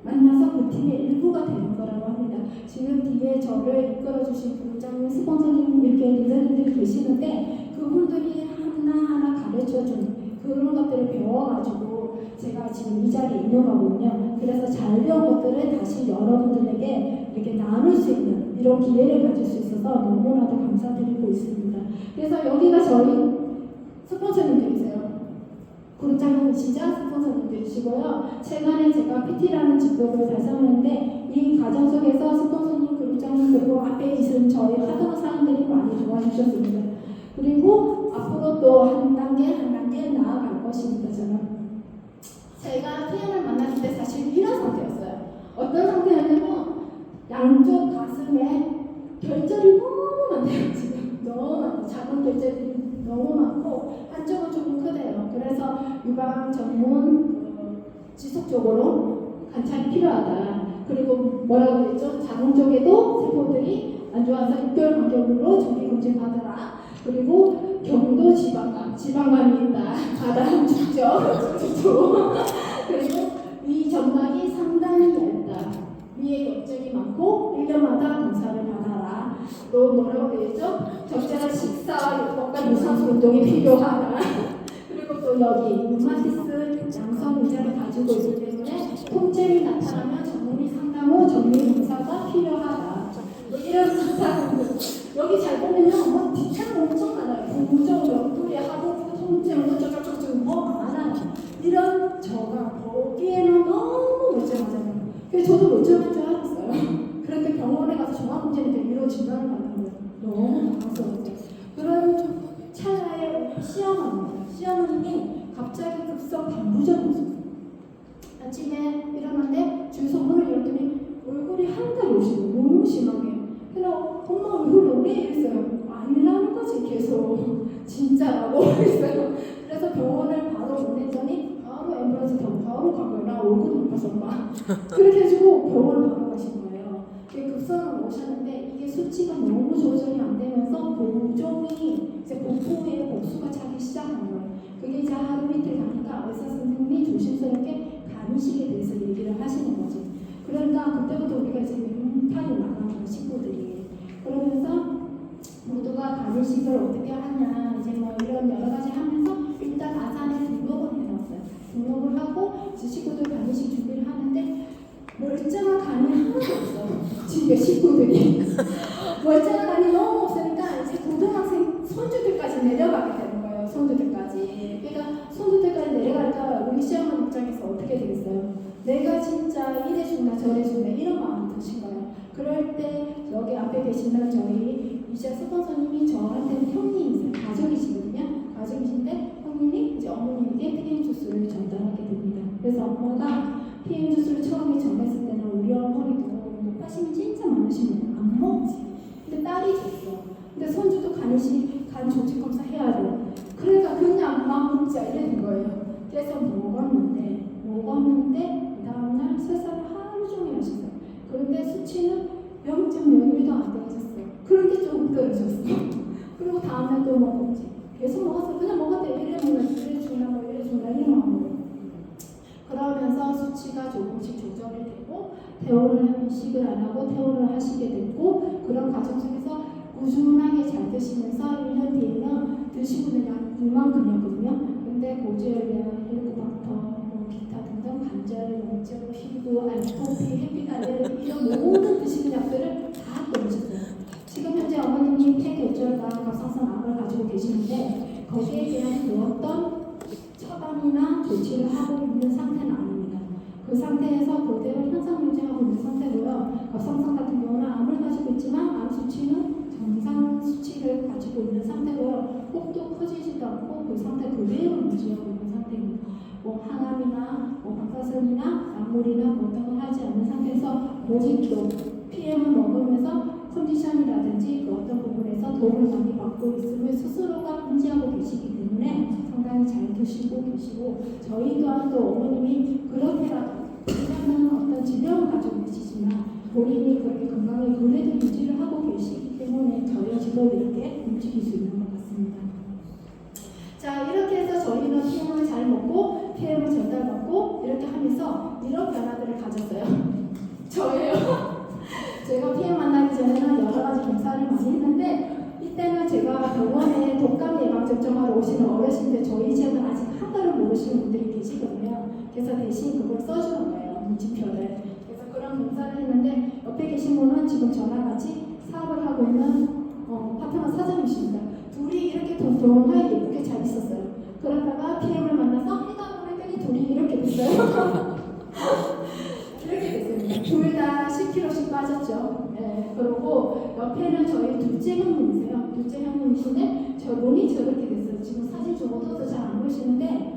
만나서 그 팀의 일부가 되는 거라고 합니다. 지금 뒤에 저를 이끌어주신 부장님, 스폰서님 이렇게 리더님들이 계시는데 그분들이 하나하나 가르쳐준 그런 것들을 배워가지고 제가 지금 이 자리에 있는 거거든요. 그래서 잘 배운 것들을 다시 여러분들에게 이렇게 나눌 수 있는 이런 기회를 가질 수 있어서 너무나도 감사드리고 있습니다. 그래서 여기가 저희 스폰서님들이세요. 그룹장님이시죠? 스폰서님들이시고요. 최근에 제가 PT라는 직업을 달성했는데 이 과정 속에서 스폰서님, 그룹장님 그리고 앞에 있는 저희 파트너 사람들이 많이 도와주셨습니다. 그리고 앞으로 또 한 단계 나아갈 것입니다. 제가 PM을 만났을 때 사실 이런 상태였어요. 어떤 상태였냐면 양쪽 가슴에 결절이 너무 많대요. 지금 너무 많고 작은 결절이 너무 많고 한쪽은 조금 크대요. 그래서 유방 전문 지속적으로 관찰이 필요하다. 그리고 뭐라고 했죠? 자궁 쪽에도 세포들이 안 좋아서 6개월 간격으로 정기 검진 받으라. 그리고 경도 지방감이 있다. 가다하면 죽죠. 그리고 위 점막이 상당히 얇다. 위에 염증이 많고 1년마다 검사를 받아라. 또 뭐라고 되어있죠? 적절한 식사요법과 유산소 운동이 필요하다. 그리고 또 여기 루마티스 양성 의자를 가지고 있기 때문에 통증이 나타나면 전문의 상담 후 정밀 검사가 필요하다. 뭐 이런 사항들 여기 잘 보면요, 뒤창 엄청 많아요. 공정 옆구리 하고 통증 어쩌고저쩌고 많아요. 이런 저가 보기에는 너무 멀쩡하잖아요. 그래서 저도 멀쩡한 줄 알았어요. 그런데 병원에 가서 종합검진이 되기로 진단을 받는 거예요. 너무 당황스러웠어요. 그런 찰나에 시어머님이 갑자기 급성 방부전이 있었어요. 아침에 일어났는데 주유소 문을 열더니 얼굴이 한달 오시고 너무 심하게. 그래서 엄마 얼굴 왜 이랬어요? 아니라는 거지 계속 진짜라고 그랬어요. 그래서 병원을 바로 보냈더니 바로 앰뷸런스 타고 바로 간 거예요. 나 얼굴 못 봐서 엄마. 그렇게 해주고 병원을 바로 가신 거예요. 급성을 오셨는데 이게 수치가 너무 조절이 안 되면서 공종이 이제 복부에 복수가 차기 시작한 거예요. 그게 이제 하루 이틀 가니까 의사 선생님이 조심스럽게 간이식에 대해서 얘기를 하시는 거죠. 그러니까 그때부터 우리가 이제 멘탈이 나가는 거예요, 식구들이. 그러면서 모두가 간이식을 어떻게 하냐, 이제 뭐 이런 여러 가지 하면서 일단 아산에 등록을 해놨어요. 등록을 하고 식구들 간이식 준비를 하는데 멀쩡한 간이 하나도 없어요. 집에 식구들이. 멀쩡한 간이 너무 없으니까 이제 고등학생 손주들까지 내려가게 되는 거예요. 손주들까지. 그러니까 손주들까지 내려갈까 우리 시어머니 입장에서 어떻게 되겠어요? 내가 진짜 이래 죽나 저래 죽나 이런 마음이 드신 거예요. 그럴 때 여기 앞에 계시는 저희 이제 스폰서님이 저한테는 형님이세요. 가족이시거든요. 가족이신데 형님이 이제 어머님에게 PM 주스를 전달하게 됩니다. 그래서 엄마가 PM 주스를 처음에 전했을 때는 우리 어머니도 높아심이 진짜 많으시면 안 먹지. 근데 딸이 줬어. 근데 손주도 간이식, 간 조직 검사 해야 돼. 그러니까 그냥 막 먹자 이래 된 거예요. 그래서 먹었는데 그 다음날 설사를 하루 종일 하셨어요. 그런데 수치는 0.01도 안 떨어졌어요. 그런데 조금 떨어졌어. 그리고 다음날 또 먹었지. 계속 먹었어. 그냥 먹었대. 이래 죽나 이런 마음으로. 그러면서 수치가 조금씩 조절이 되고 퇴원을 하식을 안 하고 퇴원을 하시게 됐고 그런 과정 속에서 꾸준하게 잘 드시면서 1년 뒤에는 드시고 그냥 이만큼이었거든요. 근데 고지혈변, 헬리코박터, 기타 등등 관절, 염증, 피부, 알코피, 햇빛 알레르기 이런 모든 드시는 약들을 다 끊으셨어요. 지금 현재 어머님이 폐결절과 갑상선 암을 가지고 계시는데 거기에 대한 그 어떤 처방이나 조치를 하고 있는 상태는 아닙니다. 그 상태에서 그대로 현상 유지하고 있는 상태고요. 갑상선 같은 경우는 암을 가지고 있지만 암 수치는 정상 수치를 가지고 있는 상태고요. 혹도 커지지도 않고 그 상태 그대로 유지하고 있는 상태입니다. 뭐 항암이나 뭐 방사선이나 약물이나 뭐 어떤 걸 하지 않는 상태에서 고집도 PM을 먹으면서 컨디션이라든지 그 어떤 부분에서 도움을 많이 받고 있으면 스스로가 인지하고 계시기 때문에 상당히 잘 드시고 계시고 저희 또한 또 어머님이 그렇게라도 그냥 어떤 질병을 가지고 계시지만 본인이 그렇게 건강을 그래도 유지를 하고 계시기 때문에 저희 지금 이렇게 움직일 수 있는 것 같습니다. 자, 이렇게 해서 저희는 PM을 잘 먹고 PM을 전달받고 이렇게 하면서 이런 변화들을 가졌어요. 저예요. 제가 PM 만나기 전에는 여러 가지 검사를 많이 했는데 이때는 제가 병원에 독감 예방 접종하러 오시는 어르신들 저희 지역은 아직 한글을 모르시는 분들이 계시거든요. 그래서 대신 그걸 써주는 거예요. 눈치표를. 그래서 그런 검사를 했는데 옆에 계신 분은 지금 저랑 같이 사업을 하고 있는 파트너 사장이십니다. 둘이 이렇게 동동하게 예쁘게 잘 있었어요. 그러다가 PM을 만나서 해당을 했더니 둘이 이렇게 됐어요. 이렇게 됐습니다. 둘 다 10kg씩 빠졌죠. 네, 그리고 옆에는 저희 둘째 형님이세요. 둘째 형님이신데 저 눈이 저렇게 됐어요. 지금 사진 좀 어두워서 잘 안 보이시는데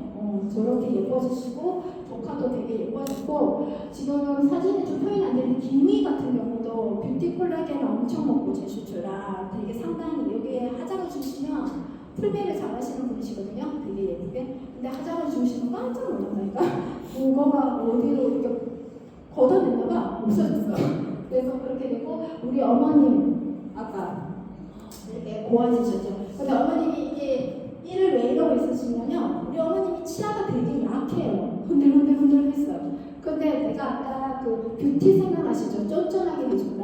저렇게 예뻐지시고 조카도 되게 예뻐지고 지금 사진이 좀 표현이 안 되는데 김미 같은 경우도 뷰티 콜라겐을 엄청 먹고 제슈주라 되게 상당히 여기에 화장을 주시면 풀메를 잘 하시는 분이시거든요. 되게 예쁘게. 근데 화장을 주시면 깜짝 놀란다니까. 그거가 어디로 이렇게 걷어냈다가 없어졌어. 그래서 그렇게 되고 우리 어머님 아까 이렇게 고와지셨죠. 근데 어머님이 이게 일을 왜 이러고 있으시냐면요. 우리 어머님이 치아가 되게 약해요. 흔들흔들 했어요. 근데 내가 아까 그 뷰티 생각나시죠? 쫀쫀하게 해준다.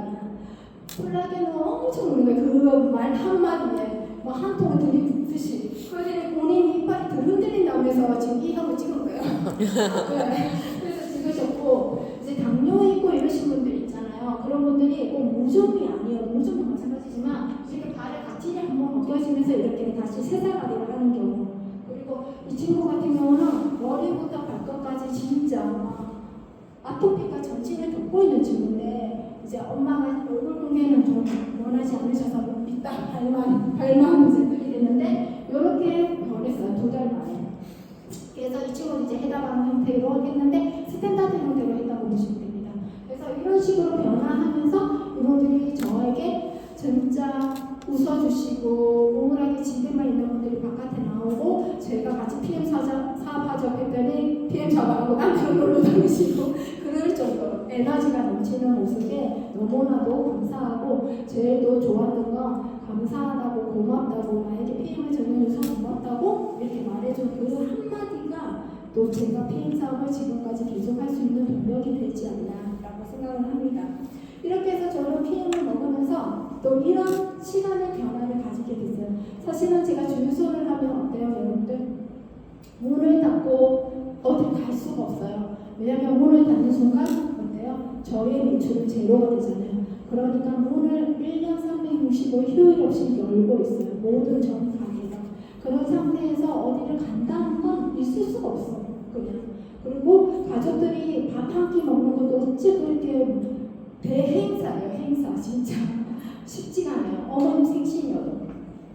콜라겐은 엄청 먹는 거예요. 그 말 한마디에 뭐 한 통을 들이붓듯이. 그러더니 본인이 이빨이 덜 흔들린다면서 지금 이 형을 찍은 거예요. 네. 그래서 찍으셨고 이제 당뇨 있고 이러신 분들 있잖아요. 그런 분들이 꼭 무좀이 아니에요. 무좀도 마찬가지지만 이렇게 발에 각질이 한번 벗겨지면서 이렇게 다시 새살가리를 하는 경우. 그리고 이 친구 같은 경우는 머리부터 발끝까지 진짜 아토피가 전신을 덮고 있는 친구인데 이제 엄마가 얼굴 공개는 좀 원하지 않으셔서 이따 발만 이제 뜨게 됐는데 이렇게 변했어요. 2달 만에. 그래서 이 친구는 이제 해당하는 형태로 했는데 스탠다드 형태로 했다고 보시면 됩니다. 그래서 이런 식으로 변화하면서 이분들이 저에게 진짜 웃어주시고 우울하게 집에만 있는 분들이 바깥에 나오고 제가 같이 PM 사업하자고 했더니 PM 잡아가고 남편 놀러 다니시고 그럴 정도로 에너지가 넘치는 모습에 너무나도 감사하고 제일 또 좋았던 건 감사하다고 고맙다고 나에게 PM을 전해줘서 고맙다고 이렇게 말해준 그 한마디가 또 제가 PM 사업을 지금까지 계속할 수 있는 동력이 되지 않나라고 생각을 합니다. 이렇게 해서 저는 PM을 먹으면서 또 이런 시간의 변화를 가지게 됐어요. 사실은 제가 주유소를 하면 어때요, 여러분들? 문을 닫고 어딜 갈 수가 없어요. 왜냐하면 문을 닫는 순간 어때요? 저의 매출은 제로가 되잖아요. 그러니까 문을 1년 365일 휴일 없이 열고 있어요. 모든 전 가게가. 그런 상태에서 어디를 간다는 건 있을 수가 없어요. 그냥. 그리고 가족들이 밥 한 끼 먹는 것도 어찌 그렇게 대행사예요. 행사 진짜 쉽지가 않아요. 어머님 생신이어도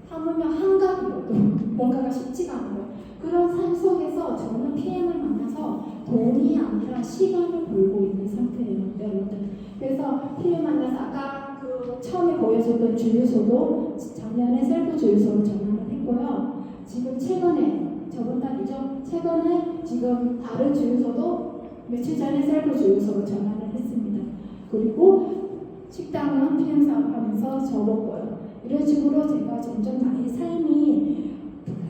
하물며 한가위여도 뭔가가 쉽지가 않아요. 그런 삶 속에서 저는 PM을 만나서 돈이 아니라 시간을 벌고 있는 상태예요. 여러분들. 그래서 PM 만나서 아까 그 처음에 보여줬던 주유소도 작년에 셀프 주유소로 전환을 했고요. 지금 최근에 저번 달이죠. 최근에 지금 다른 주유소도 며칠 전에 셀프 주유소로 전환을 했습니다. 그리고 식당은 PM 사업하면서 접었고요. 이런 식으로 제가 점점 나의 삶이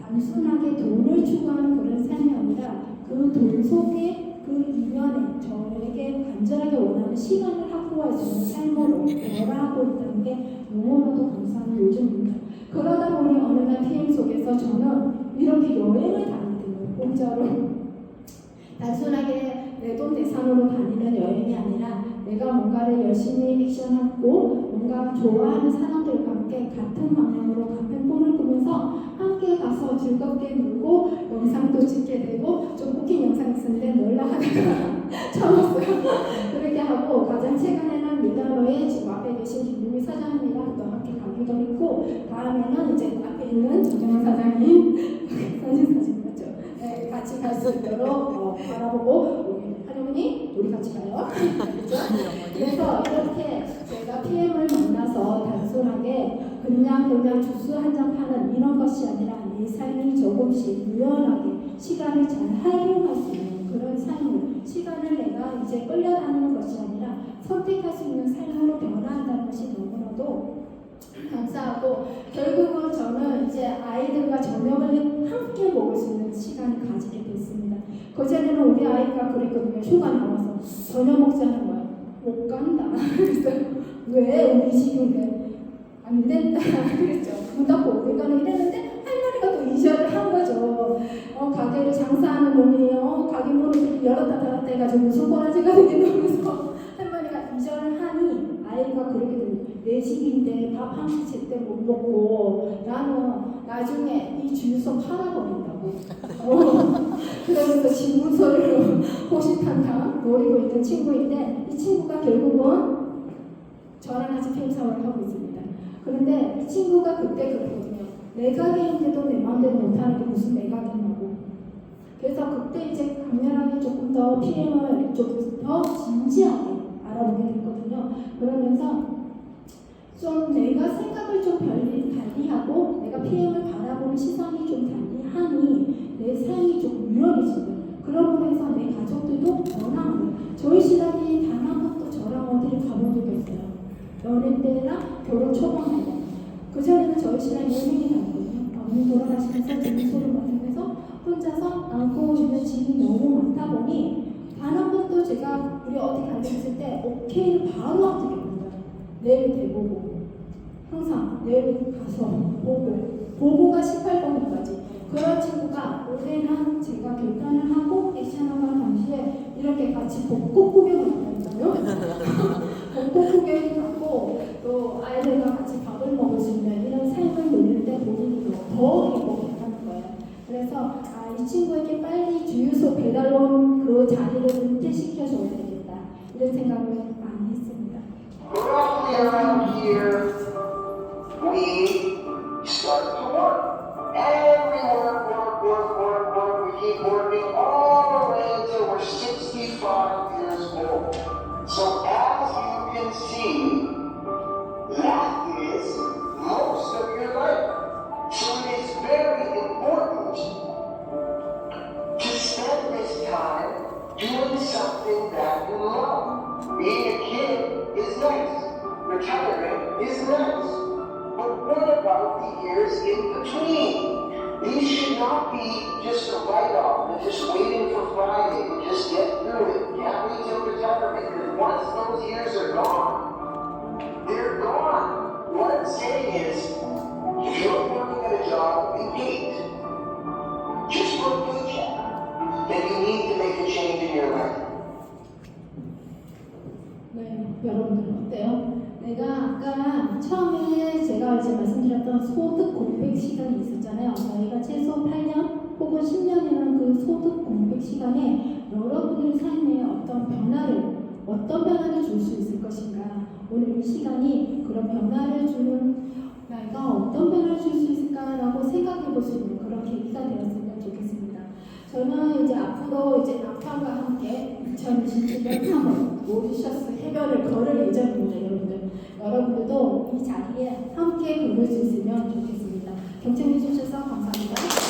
단순하게 돈을 추구하는 그런 삶이 아니라 그 돈 속에 그 이면에 저에게 간절하게 원하는 시간을 확보할 수 있는 삶으로 변화하고 있다는 게 너무나도 감사한 요즘입니다. 그러다 보니 어느 날 PM 속에서 저는 이렇게 여행을 다니게 돼요. 공짜로. 단순하게 내 돈 내산으로 다니는 여행이 아니라 내가 뭔가를 열심히 액션하고 뭔가 좋아하는 사람들과 함께 같은 방향으로 같은 꿈을 꾸면서 함께 가서 즐겁게 놀고 영상도 찍게 되고 좀 웃긴 영상이 있었는데 놀라 하다가 참았어요. 그렇게 하고 가장 최근에는 밀라노에 지금 앞에 계신 김유미 사장님이랑 또 함께 가기도 했고 다음에는 이제 앞에 있는 조정환 사장님 사진 맞죠? 네, 같이 갈 수 있도록 바라보고 할머니 우리 같이 가요. 그렇죠? 그래서 이렇게 제가 PM을 만나서 단순하게 그냥 주스 한 잔 파는 이런 것이 아니라 내 삶이 조금씩 유연하게 시간을 잘 활용할 수 있는 그런 삶을 시간을 내가 이제 끌려다니는 것이 아니라 선택할 수 있는 삶으로 변화한다는 것이 너무나도 감사하고 결국은 저는 이제 아이들과 저녁을 함께 먹을 수 있는 시간을 가지게 됐습니다. 그전에는 우리 아이가 그랬거든요. 휴가 나와서 저녁 먹자는 거야. 못 간다. 그래서 왜 우리 집인데 안 된다. 그랬죠. 문 닫고 어디 가는 이랬는데 할머니가 또 이전을 한 거죠. 가게를 장사하는 놈이에요. 가게 문을 열었다 닫았다 해가지고 무슨 꼬라지가 되겠노면서 할머니가 이전을 하니 아이가 그렇게 됩니다. 내 집인데 밥 한 끼 제때 못 먹고 나는 나중에 이 주유소 팔아버린다고. 그러면서 집 문서를 호시탐탐 노리고 있는 친구인데 이 친구가 결국은 저랑 같이 PM 사업을 하고 있습니다. 그런데 이 친구가 그때 그랬거든요. 내 가게인데도 내 마음대로 못하는 게 무슨 내 가게냐고. 그래서 그때 이제 강렬하게 조금 더 PM을 조금 더 진지하게 알아보게 됐거든요. 그러면서 좀 내가 생각을 좀 달리하고 내가 PM을 바라보는 시선이 좀 달리하니 내 삶이 좀 유연해지고 그런 부분에서 내 가족들도 변화하고 저희 신랑이 단 한 번도 저랑 어디를 가본 적이 없어요. 연애 때나 결혼 초반에 그전에는 저희 신랑이 4명이 다녔거든요. 어머니 돌아가시면서 진소를 맡으면서 혼자서 안고 있는 짐이 너무 많다 보니 단 한 번도 제가 우리 어디 가게 했을 때 오케이를 바로 합격해 본 거예요. 내일 대보고 항상 내일 가서 보고가 18번까지 그런 친구가 올해는 제가 결단을 하고 액션하는 동시에 이렇게 같이 벚꽃 구경을 했거든요. 벚꽃 구경을 하고 또 아이들과 같이 밥을 먹을 수 있는 이런 삶을 누릴 때 본인이 더 행복하다는 거예요. 그래서 이 친구에게 빨리 주유소 배달원 그 자리를 은퇴시켜줘야 되겠다 이런 생각을 많이 했습니다. Roughly around here, we start to work. And we work. We keep working all the way until we're 65 years old. So as you can see, that is most of your life. So it is very important to spend this time doing something that you love. Being a kid is nice. Retiring is nice. But what about the years in between? These should not be just a write-off and just waiting for Friday and just get through it. Can't wait till retirement because once those years are gone, they're gone. What I'm saying is, if you're working at a job you hate, just for a paycheck, then you need to make a change in your life. 네, 여러분들 어때요? 내가 아까 처음에 제가 이제 말씀드렸던 소득 공백 시간이 있었잖아요. 저희가 최소 8년 혹은 10년이라는 그 소득 공백 시간에 여러분의 삶에 어떤 변화를 줄 수 있을 것인가. 오늘 이 시간이 그런 변화를 주는 내가 어떤 변화를 줄 수 있을까라고 생각해 볼 수 있는 그런 계기가 되었으면 좋겠습니다. 저는 이제 앞으로 이제 남편과 함께 2027년 3월 모리셔스 해변을 걸을 예정입니다, 여러분들. 여러분들도 이 자리에 함께 걸을 수 있으면 좋겠습니다. 경청해 주셔서 감사합니다.